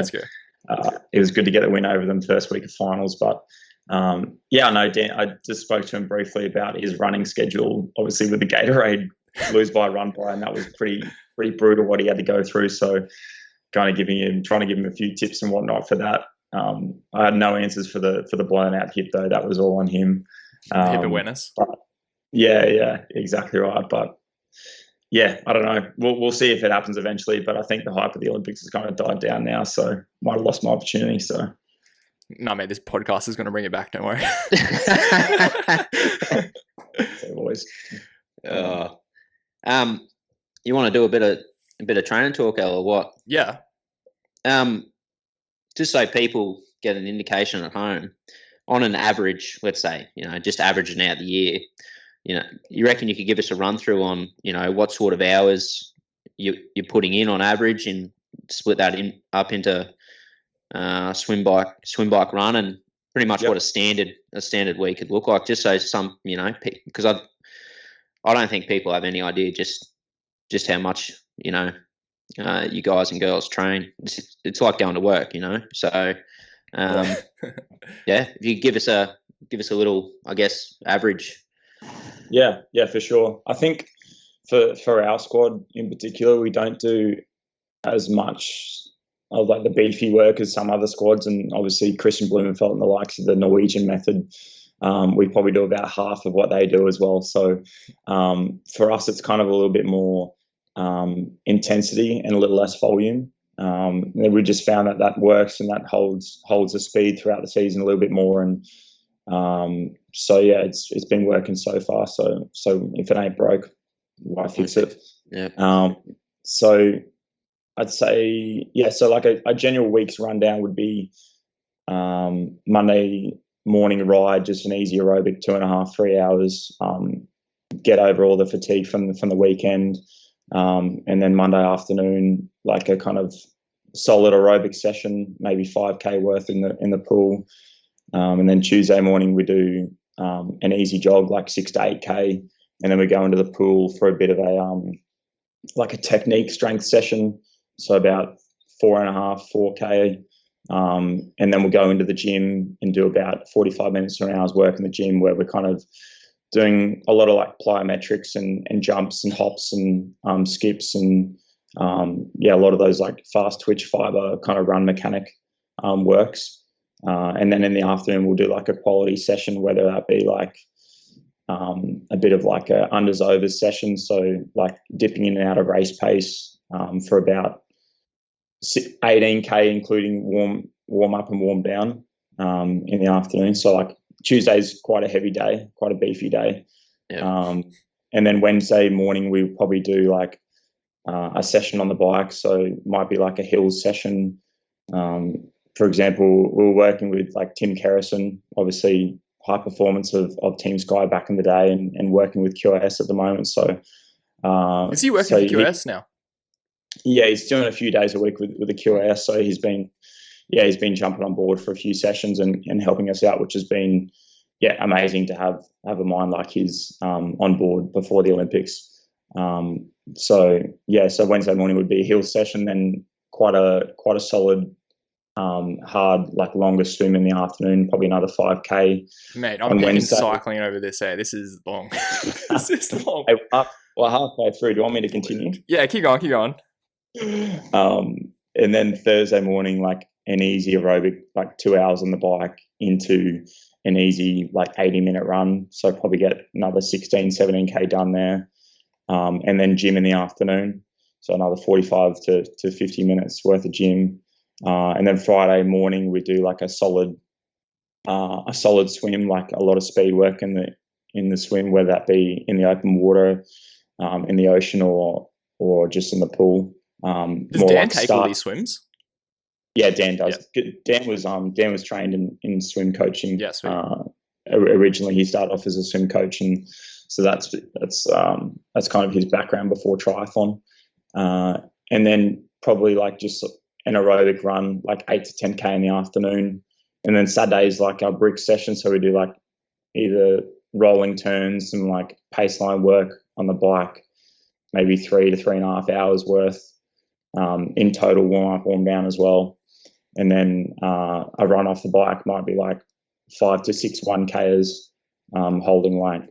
it was good to get the win over them first week of finals. But I know Dan. I just spoke to him briefly about his running schedule, obviously with the Gatorade lose by run by, and that was pretty brutal what he had to go through. So trying to give him a few tips and whatnot for that. I had no answers for the blown out hip though. That was all on him. Hip awareness. Yeah, exactly right. But yeah, I don't know. We'll see if it happens eventually. But I think the hype of the Olympics has kind of died down now, so might have lost my opportunity. So no, mate, this podcast is going to bring it back. Don't worry. so always. You want to do a bit of training talk, El, or what? Yeah. Just so people get an indication at home, on an average, let's say, just averaging out the year, you reckon you could give us a run through on, what sort of hours you're putting in on average, and split that up into swim, bike, run, and pretty much what a standard week could look like, just so some, because I don't think people have any idea just how much, you guys and girls train. It's like going to work, So, if you give us a little, I guess, average. Yeah, for sure. I think for our squad in particular, we don't do as much of like the beefy work as some other squads, and obviously Christian Blumenfeld and the likes of the Norwegian method. We probably do about half of what they do as well. So for us, it's kind of a little bit more intensity and a little less volume. We just found that works, and that holds the speed throughout the season a little bit more. And so yeah, it's been working so far. So if it ain't broke, why fix it? Yeah. So I'd say so like a general week's rundown would be Monday morning ride, just an easy aerobic 2.5-3 hours. Get over all the fatigue from the weekend. And then Monday afternoon, like a kind of solid aerobic session, maybe 5K worth in the pool. And then Tuesday morning we do an easy jog, like 6 to 8K, and then we go into the pool for a bit of a technique strength session, so about 4.5-4K. And then we'll go into the gym and do about 45 minutes to an hour's work in the gym, where we're kind of doing a lot of like plyometrics and jumps and hops and skips and a lot of those like fast twitch fiber kind of run mechanic works. And then in the afternoon we'll do like a quality session, whether that be like a bit of like a unders overs session, so like dipping in and out of race pace for about 18K, including warm up and warm down in the afternoon. So like Tuesday's quite a heavy day, quite a beefy day. Yeah. And then Wednesday morning we probably do like a session on the bike, so it might be like a hills session. For example, we were working with like Tim Kerrison, obviously high performance of Team Sky back in the day, and working with QS at the moment. So is he working with QS now? Yeah, he's doing a few days a week with the QS. So he's been jumping on board for a few sessions and helping us out, which has been amazing to have a mind like his on board before the Olympics. So Wednesday morning would be a hill session, then quite a solid hard, like longer swim in the afternoon, probably another 5K. Mate, I'm getting cycling over this. This is long. This is long. Halfway through. Do you want me to continue? Yeah, keep going. And then Thursday morning, like an easy aerobic, like 2 hours on the bike into an easy like 80-minute run. So probably get another 16-17K done there. And then gym in the afternoon. So another 45 to 50 minutes worth of gym. And then Friday morning we do like a solid swim, like a lot of speed work in the swim, whether that be in the open water, in the ocean, or just in the pool. Does Dan take all these swims? Yeah, Dan does. Yeah. Dan was trained in swim coaching. Yeah, sweet. Originally he started off as a swim coach, and so that's kind of his background before triathlon. And then probably like just an aerobic run, like 8 to 10K in the afternoon. And then Saturday is like our brick session. So we do like either rolling turns and like paceline work on the bike, maybe 3 to 3.5 hours worth in total, warm up, warm down as well. And then a run off the bike might be like 5 to 6 1Kers, holding like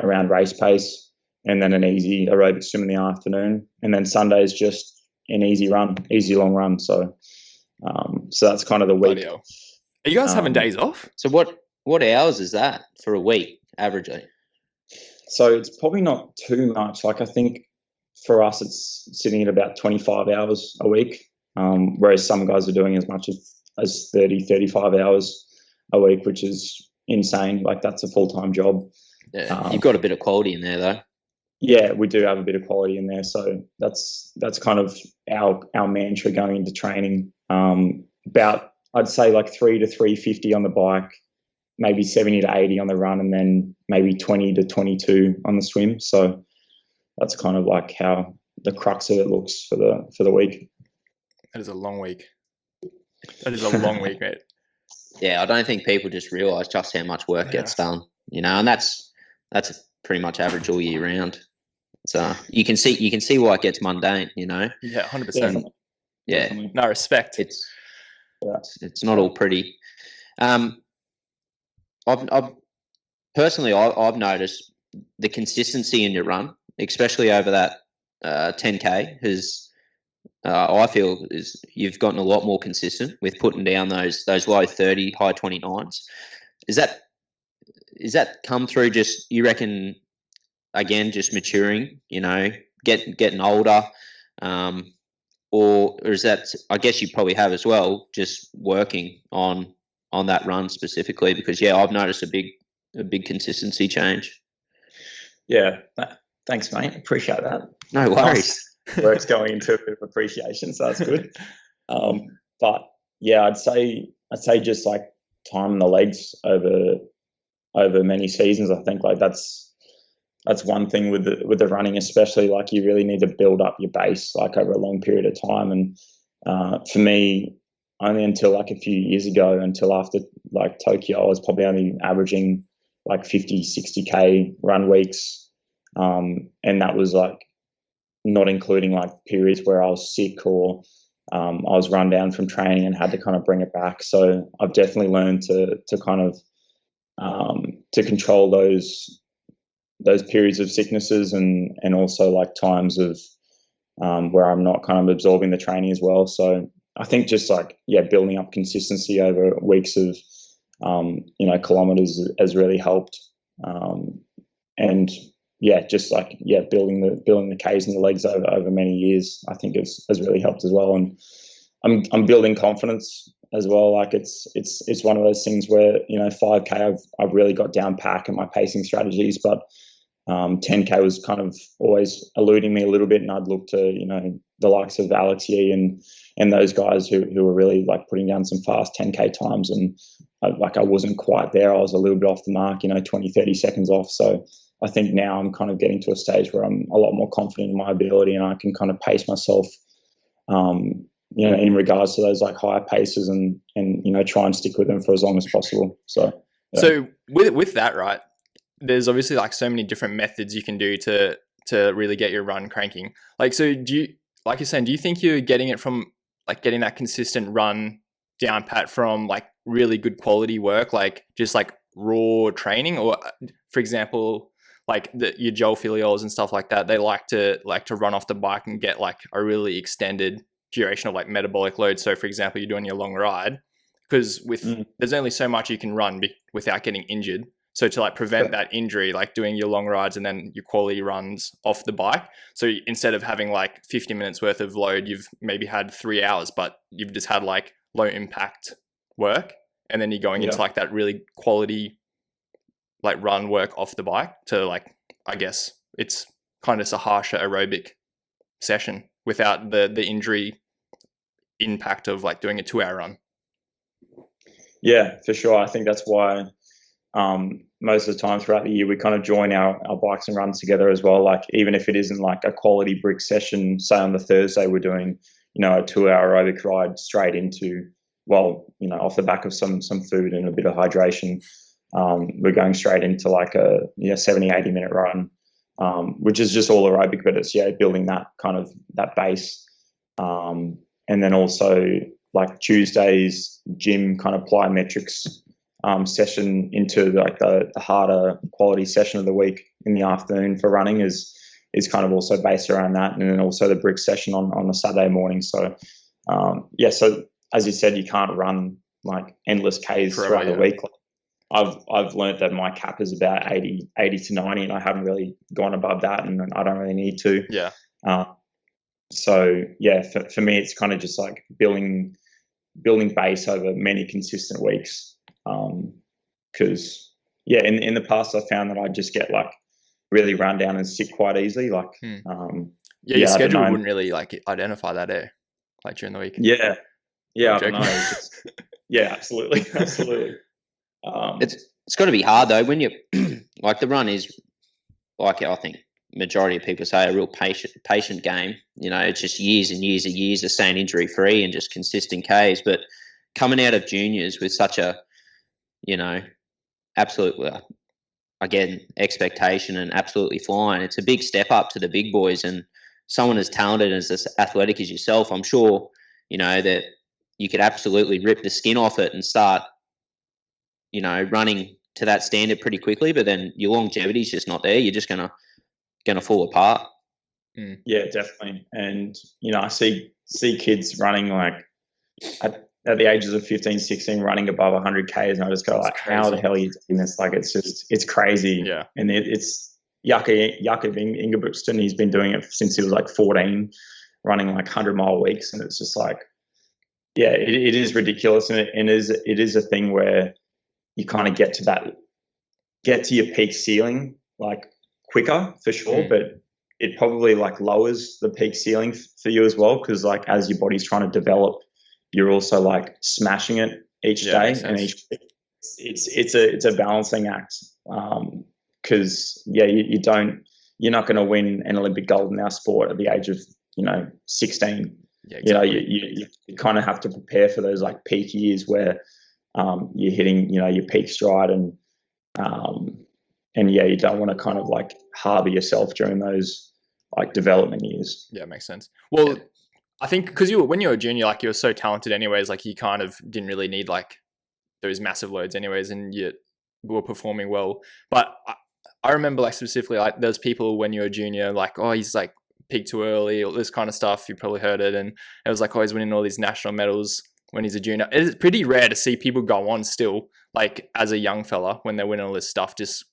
around race pace, and then an easy aerobic swim in the afternoon. And then Sunday is just an easy long run. So So that's kind of the week. Bloody hell. Are you guys having days off? So what hours is that for a week, averagely? So it's probably not too much. Like I think for us, it's sitting at about 25 hours a week, whereas some guys are doing as much as 30, 35 hours a week, which is insane. Like that's a full-time job. Yeah, you've got a bit of quality in there though. Yeah, we do have a bit of quality in there. So that's kind of our mantra going into training. About, I'd say like 3 to 350 on the bike, maybe 70 to 80 on the run, and then maybe 20 to 22 on the swim. So that's kind of like how the crux of it looks for the week. That is a long week. That is a long week, mate. Yeah, I don't think people just realise just how much work gets done, and that's pretty much average all year round. So you can see why it gets mundane, Yeah, 100%. Yeah, no respect. It's not all pretty. I've personally noticed the consistency in your run, especially over that 10K, has I feel is you've gotten a lot more consistent with putting down those low 30, high 29s. Is that come through just, you reckon, again, just maturing, getting older, or is that, I guess you probably have as well, just working on that run specifically? Because I've noticed a big consistency change. Yeah, thanks, mate. Appreciate that. No worries. Work's going into a bit of appreciation, so that's good. But yeah, I'd say just like time the legs over many seasons. I think like that's one thing with the running, especially. Like you really need to build up your base like over a long period of time. And for me, only until like a few years ago, until after like Tokyo, I was probably only averaging like 50, 60K run weeks. And that was like not including like periods where I was sick or I was run down from training and had to kind of bring it back. So I've definitely learned to kind of to control those periods of sicknesses and also like times of where I'm not kind of absorbing the training as well. So I think just like, building up consistency over weeks of, kilometers has really helped. And just like, building the Ks and the legs over many years, I think has really helped as well. And I'm building confidence as well. Like it's one of those things where, 5K I've really got down pack in my pacing strategies, but 10K was kind of always eluding me a little bit, and I'd look to, the likes of Alex Yee and those guys who were really like putting down some fast 10K times, and I wasn't quite there. I was a little bit off the mark, 20, 30 seconds off. So I think now I'm kind of getting to a stage where I'm a lot more confident in my ability, and I can kind of pace myself, in regards to those like higher paces and try and stick with them for as long as possible. So, So with that, right, there's obviously like so many different methods you can do to really get your run cranking. Like, so do you, like you're saying, do you think you're getting it from like getting that consistent run down pat from like really good quality work, like just like raw training? Or for example, like your Joel Filiols and stuff like that, they like to run off the bike and get like a really extended duration of like metabolic load. So for example, you're doing your long ride, because there's only so much you can run without getting injured. So to like prevent that injury, like doing your long rides and then your quality runs off the bike. So instead of having like 50 minutes worth of load, you've maybe had 3 hours, but you've just had like low impact work. And then you're going into like that really quality like run work off the bike to like, I guess it's kind of a harsher aerobic session without the injury impact of like doing a 2-hour run. Yeah, for sure. I think that's why most of the time throughout the year we kind of join our bikes and runs together as well. Like even if it isn't like a quality brick session, say on the Thursday we're doing a 2-hour aerobic ride straight into, off the back of some food and a bit of hydration, we're going straight into like a 70-80 minute run, which is just all aerobic, but it's building that kind of that base, and then also like Tuesday's gym kind of plyometrics session into like the harder quality session of the week in the afternoon for running is kind of also based around that. And then also the brick session on a Saturday morning. So, so as you said, you can't run like endless Ks Forever, throughout the yeah. week. I've learned that my cap is about 80 to 90, and I haven't really gone above that, and I don't really need to. Yeah. So yeah, for me, it's kind of just like building base over many consistent weeks. Because yeah, in the past, I found that I just get like really run down and sick quite easily. Like, your schedule wouldn't really like identify that, like during the week. Yeah, I joking. don't know. It's just, yeah, absolutely. It's got to be hard though when you like the run is like I think majority of people say a real patient game. You know, it's just years and years and years of staying injury free and just consistent Ks. But coming out of juniors with such a, you know, absolutely again expectation and absolutely flying, it's a big step up to the big boys. And someone as talented and as athletic as yourself, I'm sure you know that you could absolutely rip the skin off it and start, you know, running to that standard pretty quickly. But then your longevity is just not there. You're just gonna fall apart. Yeah, definitely. And you know, I see kids running like at the ages of 15, 16 running above 100 Ks, and I just go like, how the hell are you doing this? Like, it's crazy. Yeah. And it's Jakob Ingebrigtsen. He's been doing it since he was like 14, running like 100-mile weeks, and it's just like, yeah, it is ridiculous, and it is a thing where you kind of get to your peak ceiling like quicker for sure, but it probably like lowers the peak ceiling for you as well, because like as your body's trying to develop, you're also like smashing it each day, and it's a balancing act. Because you're not going to win an Olympic gold in our sport at the age of 16. Yeah, exactly. You kind of have to prepare for those like peak years where you're hitting your peak stride, and yeah, you don't want to kind of like harbor yourself during those like development years. Yeah, makes sense. Well, I think because when you were a junior, like you were so talented anyways, like you kind of didn't really need like those massive loads anyways, and you were performing well. But I remember like specifically like there's people when you were a junior like, oh, he's like peaked too early, all this kind of stuff. You probably heard it, and it was like, oh, he's winning all these national medals when he's a junior. It's pretty rare to see people go on still like as a young fella when they're winning all this stuff. Just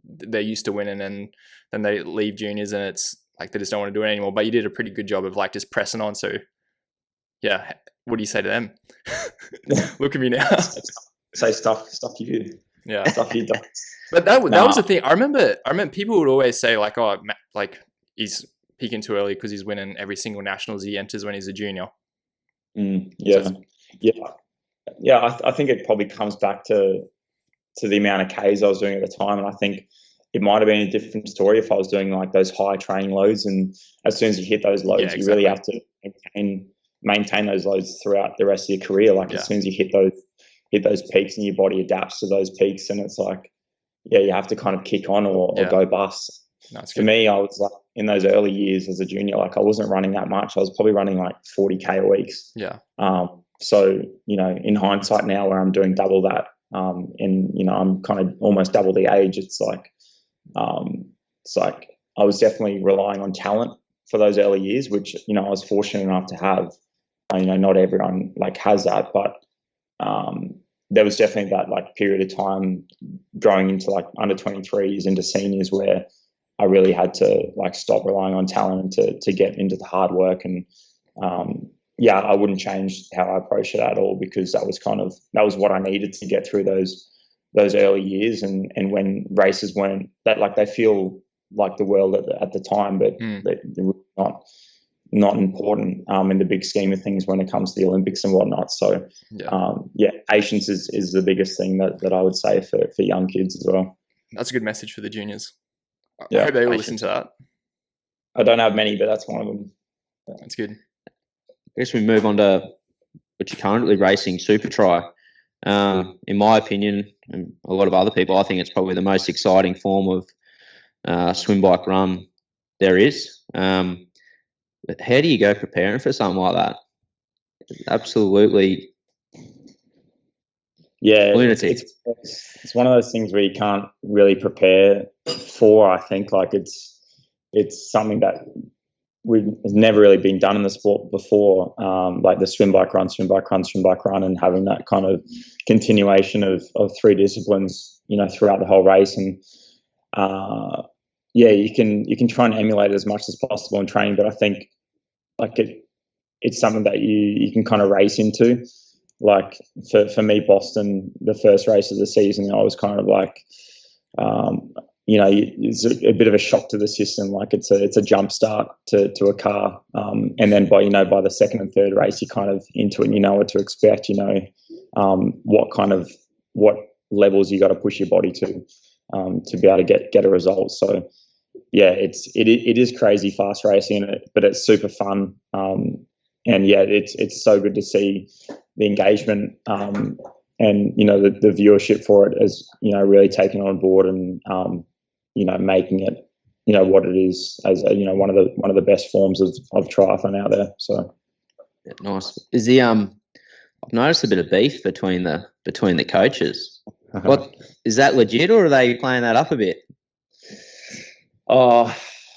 they're used to winning, and then they leave juniors and it's like they just don't want to do it anymore. But you did a pretty good job of like just pressing on. So yeah, what do you say to them? Look at me now. Say stuff you do. Yeah, stuff you don't. But that was the thing. I remember people would always say like, oh, like he's peaking too early because he's winning every single nationals he enters when he's a junior. Yeah. I think it probably comes back to the amount of Ks I was doing at the time, and I think it might have been a different story if I was doing like those high training loads, and as soon as you hit those loads, you really have to maintain those loads throughout the rest of your career. Like as soon as you hit those peaks, and your body adapts to those peaks, and it's like, yeah, you have to kind of kick on or go bust. For me, I was like in those early years as a junior, like I wasn't running that much. I was probably running like 40K a week. Yeah. So in hindsight now, where I'm doing double that, and I'm kind of almost double the age, it's like I was definitely relying on talent for those early years, which I was fortunate enough to have. Not everyone like has that, but there was definitely that like period of time growing into like under 23s into seniors where I really had to like stop relying on talent and to get into the hard work. And I wouldn't change how I approached it at all, because that was what I needed to get through those early years. And when races weren't that, like, they feel like the world at the time, but they're not important in the big scheme of things when it comes to the Olympics and whatnot. So patience is the biggest thing that I would say for young kids as well. That's a good message for the juniors. I Yeah, hope they all listen to that. I don't have many, but that's one of them. That's good. I guess we move on to what you're currently racing, Super Tri. In my opinion, and a lot of other people, I think it's probably the most exciting form of swim, bike, run there is. But how do you go preparing for something like that? Absolutely. Yeah, lunatic. It's one of those things where you can't really prepare for. I think like it's something that has never really been done in the sport before, like the swim, bike, run, swim, bike, run, swim, bike, run, and having that kind of continuation of 3 disciplines, throughout the whole race. And you can try and emulate it as much as possible in training, but I think like it's something that you can kind of race into. Like for me, Boston, the first race of the season, I was kind of like, it's a bit of a shock to the system. Like it's a jump start to a car, and then by the second and third race, you're kind of into it. And you know what to expect. What levels you got to push your body to be able to get a result. So yeah, it is crazy fast racing, but it's super fun. And yeah, it's so good to see the engagement and the viewership for it as really taken on board and making it what it is as one of the best forms of triathlon out there. So yeah, nice. Is I've noticed a bit of beef between the coaches. What is that legit, or are they playing that up a bit? Oh,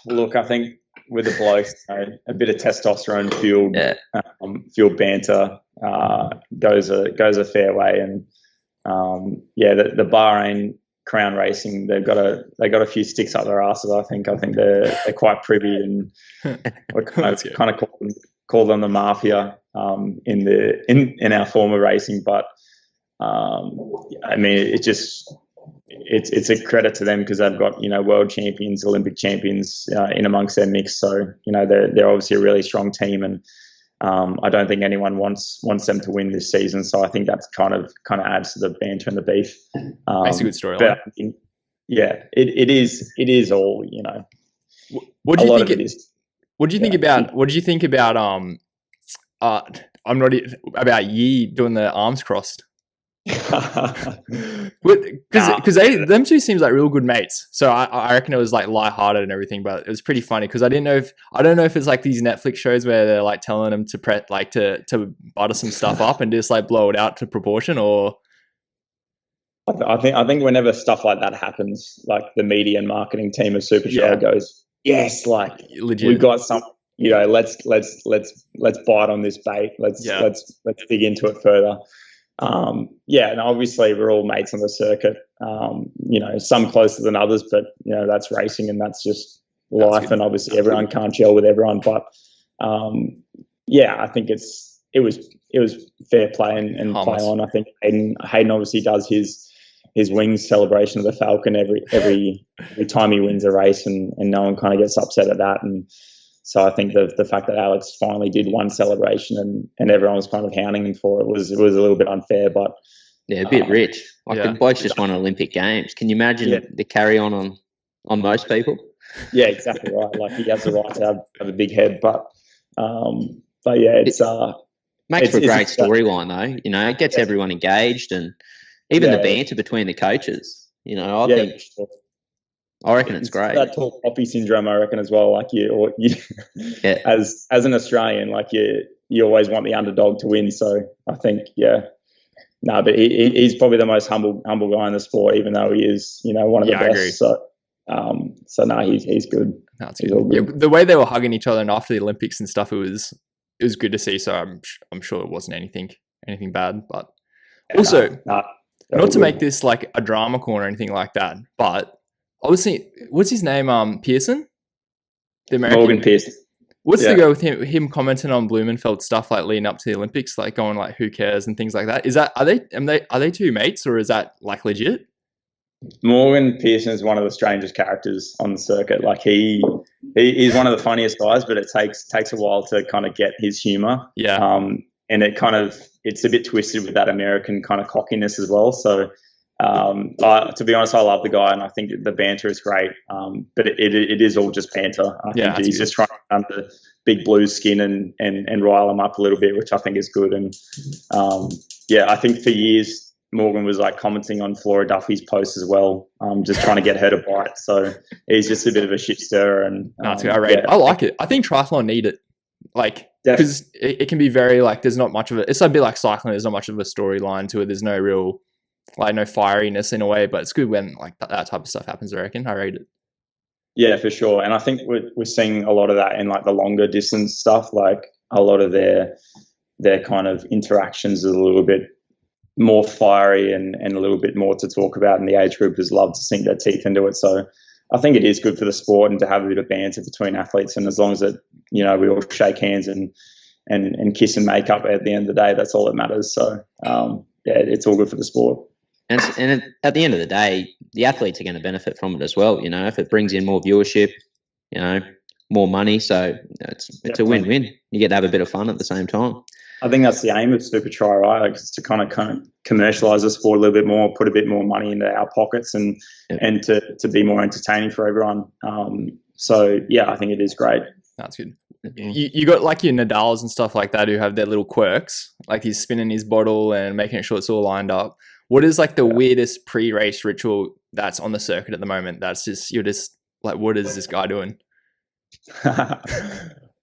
look, I think with the blokes, a bit of testosterone fueled banter goes a fair way. And the Bahrain Crown Racing, they got a few sticks up their asses. I think they're quite privy, and we kind of call them the mafia in our form of racing. But I mean, it's a credit to them because they've got world champions, Olympic champions in amongst their mix. So they're obviously a really strong team, and I don't think anyone wants them to win this season. So I think that's kind of adds to the banter and the beef. Makes a good storyline. Yeah, it is all What do you think? What do you think about? What did you think about? About Yi doing the arms crossed. Because them two seems like real good mates, so I reckon it was like lighthearted and everything, but it was pretty funny because I don't know if it's like these Netflix shows where they're like telling them to to butter some stuff up and just like blow it out to proportion, or I think whenever stuff like that happens, like the media and marketing team of Superstar goes, yes, like legit. We've got some, let's bite on this bait, let's dig into it further. And obviously we're all mates on the circuit, some closer than others, but that's racing and that's just life. And obviously everyone can't gel with everyone, but I think it was fair play and play on. I think Hayden obviously does his wings celebration of the Falcon every time he wins a race, and no one kind of gets upset at that. And so I think the fact that Alex finally did one celebration and everyone was kind of hounding him for it was a little bit unfair, but a bit rich. Like the blokes just won Olympic Games. Can you imagine the carry on most people? Yeah, exactly right. Like he has the right to have a big head, but it's makes for a great storyline though. It gets everyone engaged, and even the banter between the coaches. I reckon it's great. That tall poppy syndrome, I reckon, as well. Like as an Australian, like you always want the underdog to win. So I think, but he's probably the most humble guy in the sport, even though he is, one of the best. I agree. So he's good. That's good. Yeah, the way they were hugging each other and after the Olympics and stuff, it was good to see. So I'm sure it wasn't anything bad, but also not to make this like a drama corner or anything like that, but. Obviously, what's his name? Pearson, the American. Morgan Pearson. What's the go with him commenting on Blumenfeld stuff like leading up to the Olympics, like going like who cares and things like that? Are they two mates, or is that like legit? Morgan Pearson is one of the strangest characters on the circuit. Like he's one of the funniest guys, but it takes a while to kind of get his humor. Yeah. And it's a bit twisted with that American kind of cockiness as well. So. To be honest, I love the guy, and I think the banter is great. But it is all just banter. I think he's just trying to under Big Blue's skin and rile him up a little bit, which I think is good. And I think for years Morgan was like commenting on Flora Duffy's posts as well, just trying to get her to bite. So he's just a bit of a shit stirrer. And I like it. I think triathlon need it, like because it can be very like there's not much of it. It's a bit like cycling. There's not much of a storyline to it. There's no real. Like no fieriness in a way, but it's good when like that type of stuff happens. I reckon I rate it. Yeah, for sure. And I think we're seeing a lot of that in like the longer distance stuff. Like a lot of their kind of interactions is a little bit more fiery and a little bit more to talk about, and the age groupers love to sink their teeth into it. So I think it is good for the sport and to have a bit of banter between athletes, and as long as it, you know, we all shake hands and kiss and make up at the end of the day, that's all that matters. So yeah, it's all good for the sport. And at the end of the day, the athletes are going to benefit from it as well. You know, if it brings in more viewership, you know, more money, so it's a win-win. You get to have a bit of fun at the same time. I think that's the aim of Super Tri, right? Like, it's to kind of commercialise the sport a little bit more, put a bit more money into our pockets, and to be more entertaining for everyone. So yeah, I think it is great. That's good. You got like your Nadals and stuff like that who have their little quirks, like he's spinning his bottle and making sure it's all lined up. What is like the weirdest pre-race ritual that's on the circuit at the moment? That's just, you're just like, what is this guy doing?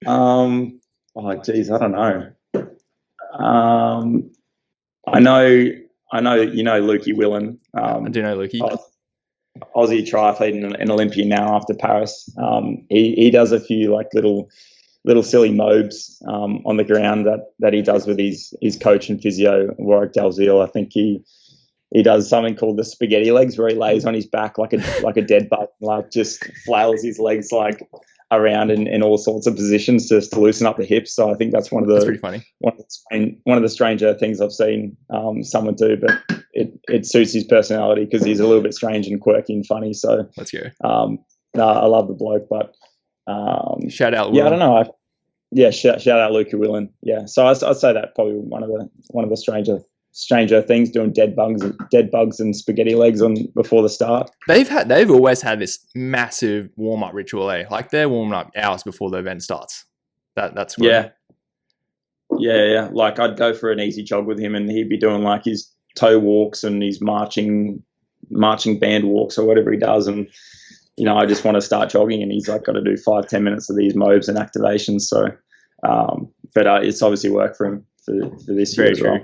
Oh geez, I don't know. I know, you know, Lukey Willen. I do know Lukey. Aussie triathlete and Olympian now after Paris. He does a few like little silly mobs on the ground that he does with his coach and physio, Warwick Dalziel. I think he does something called the spaghetti legs, where he lays on his back like a dead bug, like just flails his legs like around in all sorts of positions just to loosen up the hips. So I think that's that's pretty funny. One of the stranger things I've seen someone do, but it suits his personality because he's a little bit strange and quirky and funny. So let's go. No, I love the bloke, but shout out. Yeah, I don't know. Shout out Luca Willen. Yeah, so I'd say that probably one of the stranger things, doing dead bugs and spaghetti legs on before the start. They've always had this massive warm up ritual, like they're warming up hours before the event starts. That's good. Yeah. Like I'd go for an easy jog with him, and he'd be doing like his toe walks and his marching band walks or whatever he does, and you know, I just want to start jogging, and he's like got to do 5-10 minutes of these mobs and activations. So, but it's obviously worked for him for this year as well.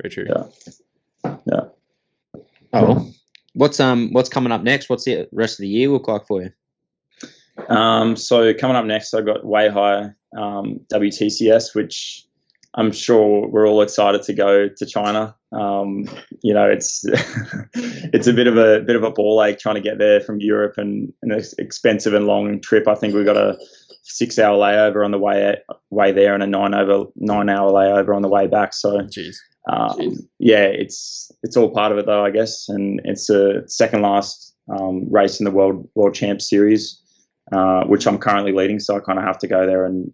Very true. Yeah. Oh, what's coming up next? What's the rest of the year look like for you? So coming up next, I've got Way High WTCS, which I'm sure we're all excited to go to China. You know, it's it's a bit of a ball ache trying to get there from Europe, and an expensive and long trip. I think we got a 6-hour layover on the way there and a 9-hour layover on the way back. So, yeah, it's all part of it though, I guess. And it's the second last race in the World Champ Series, which I'm currently leading. So I kind of have to go there and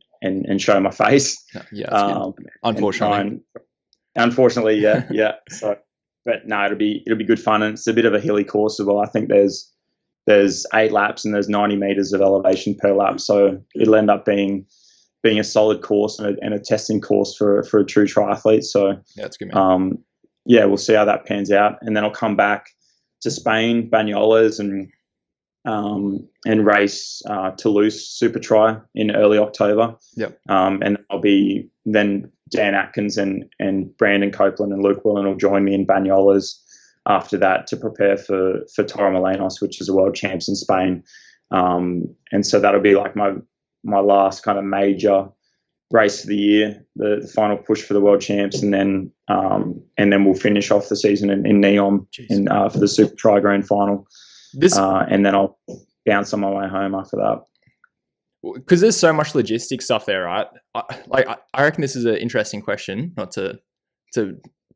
show my face. Yeah, unfortunately, yeah. So, but no, it'll be good fun, and it's a bit of a hilly course as well. I think there's 8 laps and there's 90 meters of elevation per lap, so it'll end up being a solid course and a testing course for a true triathlete. So yeah, that's good, man. Yeah, we'll see how that pans out, and then I'll come back to Spain, Banyoles, and race Toulouse Super Tri in early October. Yep. And I'll be then Dan Atkins and Brandon Copeland and Luke Willen will join me in Banyoles after that to prepare for Torremolinos, which is a world champs in Spain. And so that'll be like my last kind of major race of the year, the final push for the world champs, and then we'll finish off the season in Neom for the Super Tri Grand Final. And then I'll bounce on my way home after that. Because there's so much logistic stuff there, right? I reckon this is an interesting question, not to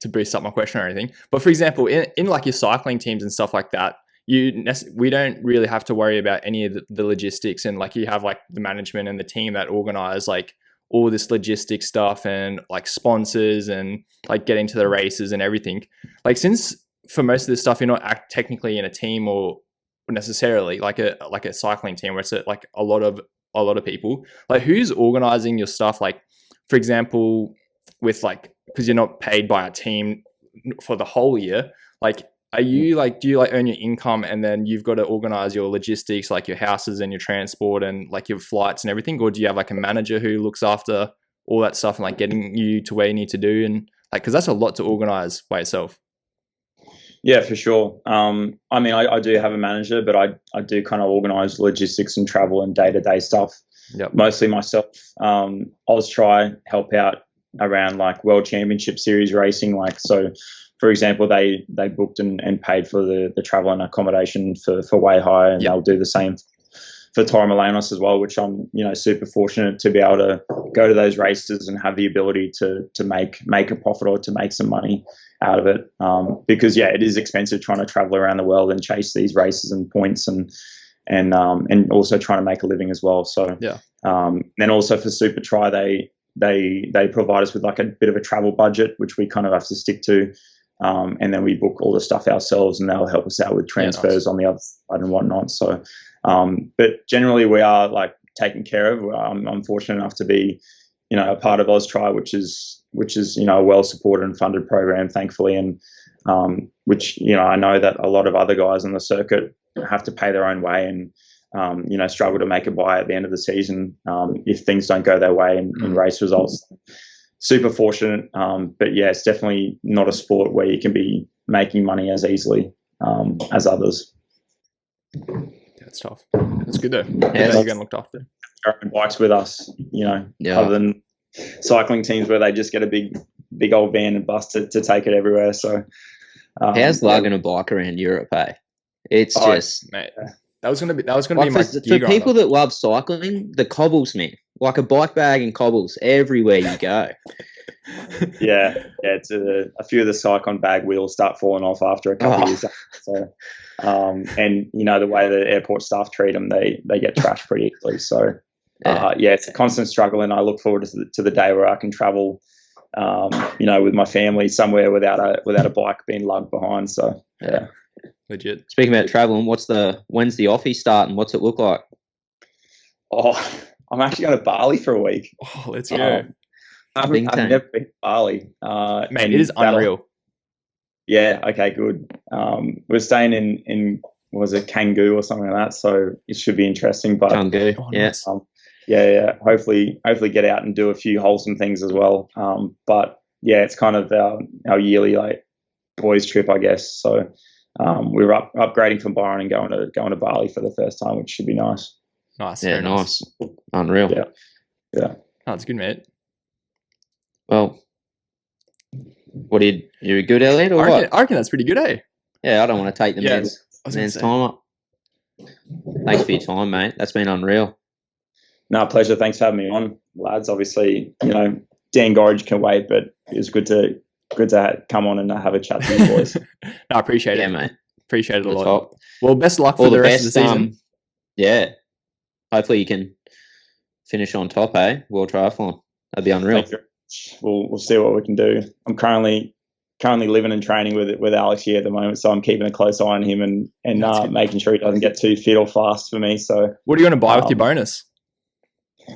boost up my question or anything. But for example, in like your cycling teams and stuff like that, we don't really have to worry about any of the logistics, and like you have like the management and the team that organize like all this logistic stuff and like sponsors and like getting to the races and everything. Like, since for most of this stuff you're not technically in a team or necessarily like a cycling team where it's like a lot of people, like who's organizing your stuff? Like, for example, with like, because you're not paid by a team for the whole year, like do you like earn your income and then you've got to organize your logistics, like your houses and your transport and like your flights and everything? Or do you have like a manager who looks after all that stuff and like getting you to where you need to do? And like, because that's a lot to organize by yourself. Yeah, for sure. I mean, I do have a manager, but I do kind of organise logistics and travel and day-to-day stuff. Yep. Mostly myself. Oz Try help out around like World Championship Series racing. Like, so for example, they booked and paid for the travel and accommodation for Way High, and they'll do the same for Torremolinos as well, which I'm, super fortunate to be able to go to those races and have the ability to make a profit or to make some money out of it. Because it is expensive trying to travel around the world and chase these races and points and also trying to make a living as well. So then also for Super Try, they provide us with like a bit of a travel budget, which we kind of have to stick to. And then we book all the stuff ourselves, and they'll help us out with transfers on the other side and whatnot. So, but generally we are like taken care of. I'm fortunate enough to be, a part of Try, which is a well supported and funded program, thankfully, and which I know that a lot of other guys on the circuit have to pay their own way and struggle to make it by at the end of the season if things don't go their way in race results. Super fortunate, but it's definitely not a sport where you can be making money as easily as others. That's tough. That's good though. You're getting looked after. Bikes with us, other than cycling teams where they just get a big old van and bus to take it everywhere. So, how's lugging a bike around Europe? Hey, it's just mate. That was gonna be my for people that love cycling, the cobbles, man. Like a bike bag and cobbles everywhere you go. It's a few of the Cyclone bag wheels start falling off after a couple of years. So, and the way the airport staff treat them, they get trashed pretty easily. So, it's a constant struggle, and I look forward to the day where I can travel, with my family somewhere without a bike being lugged behind. So, legit. Speaking about traveling, when's the offie starting? What's it look like? Oh, I'm actually going to Bali for a week. Oh, let's go. I've never been to Bali. Mate, it is unreal. Yeah, okay, good. We're staying in was it Canggu or something like that, so it should be interesting. But Canggu, nice. Hopefully get out and do a few wholesome things as well. But it's kind of our yearly like boys trip, I guess. So we're upgrading from Byron and going to Bali for the first time, which should be nice. Nice. Yeah, nice. Unreal. Yeah. Oh, that's good, mate. Well, you a good, Elliot, or what? I reckon that's pretty good, eh? Yeah, I don't want to take the man's time up. Thanks for your time, mate. That's been unreal. No, pleasure. Thanks for having me on, lads. Obviously, Dan Gorge can wait, but it was good to come on and have a chat to you boys. No, I appreciate it. Yeah, mate. Appreciate it a lot. Top. Well, best of luck for the rest of the season. Hopefully you can finish on top, eh? World Triathlon. That'd be unreal. We'll see what we can do. I'm currently living and training with Alex here at the moment, so I'm keeping a close eye on him and making sure he doesn't get too fit or fast for me. So, what are you going to buy with your bonus?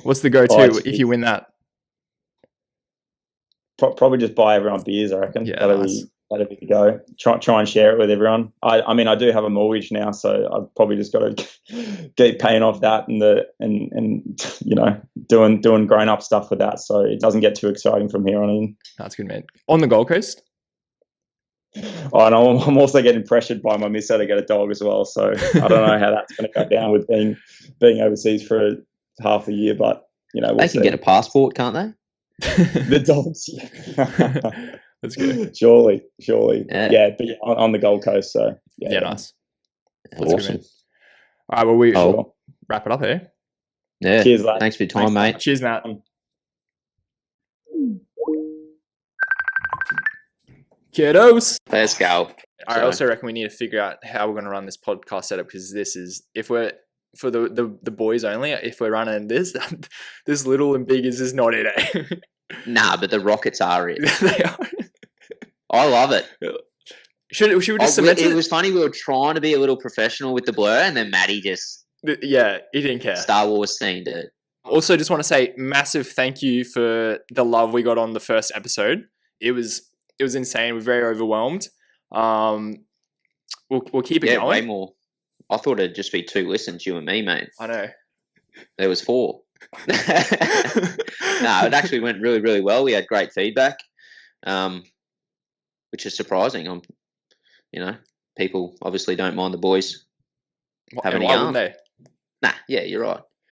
What's the go-to if you win that? Probably just buy everyone beers, I reckon. Yeah, that'd be the go. Try and share it with everyone. I mean, I do have a mortgage now, so I've probably just got to keep paying off that and doing grown up stuff with that, so it doesn't get too exciting from here on in. That's good, man. On the Gold Coast. Oh, and I'm also getting pressured by my misso to get a dog as well. So I don't know how that's going to go down with being overseas for half a year, but we'll they can get a passport, can't they? The dogs, that's good. Surely, but on the Gold Coast. So nice. That's awesome. Good, all right, well we wrap it up here. Yeah. Cheers, lad. Thanks for your time, mate. Cheers, Matt. Kiddos. Let's go. I also reckon we need to figure out how we're going to run this podcast setup, because this is, if we're for the boys only, if we're running this little and big is not it, eh? Nah, but the rockets are it. They are. I love it. Should we just cement it? It was funny. We were trying to be a little professional with the blur, and then Matty just he didn't care. Star Wars themed it. Also, just want to say massive thank you for the love we got on the first episode. It was insane. We're very overwhelmed. We'll keep it going. Way more. I thought it'd just be 2 listens, you and me, mate. I know. There was 4. No, it actually went really, really well. We had great feedback, which is surprising. I'm you know, people obviously don't mind the boys having And a why yarn. wouldn't they? Nah, yeah, you're right.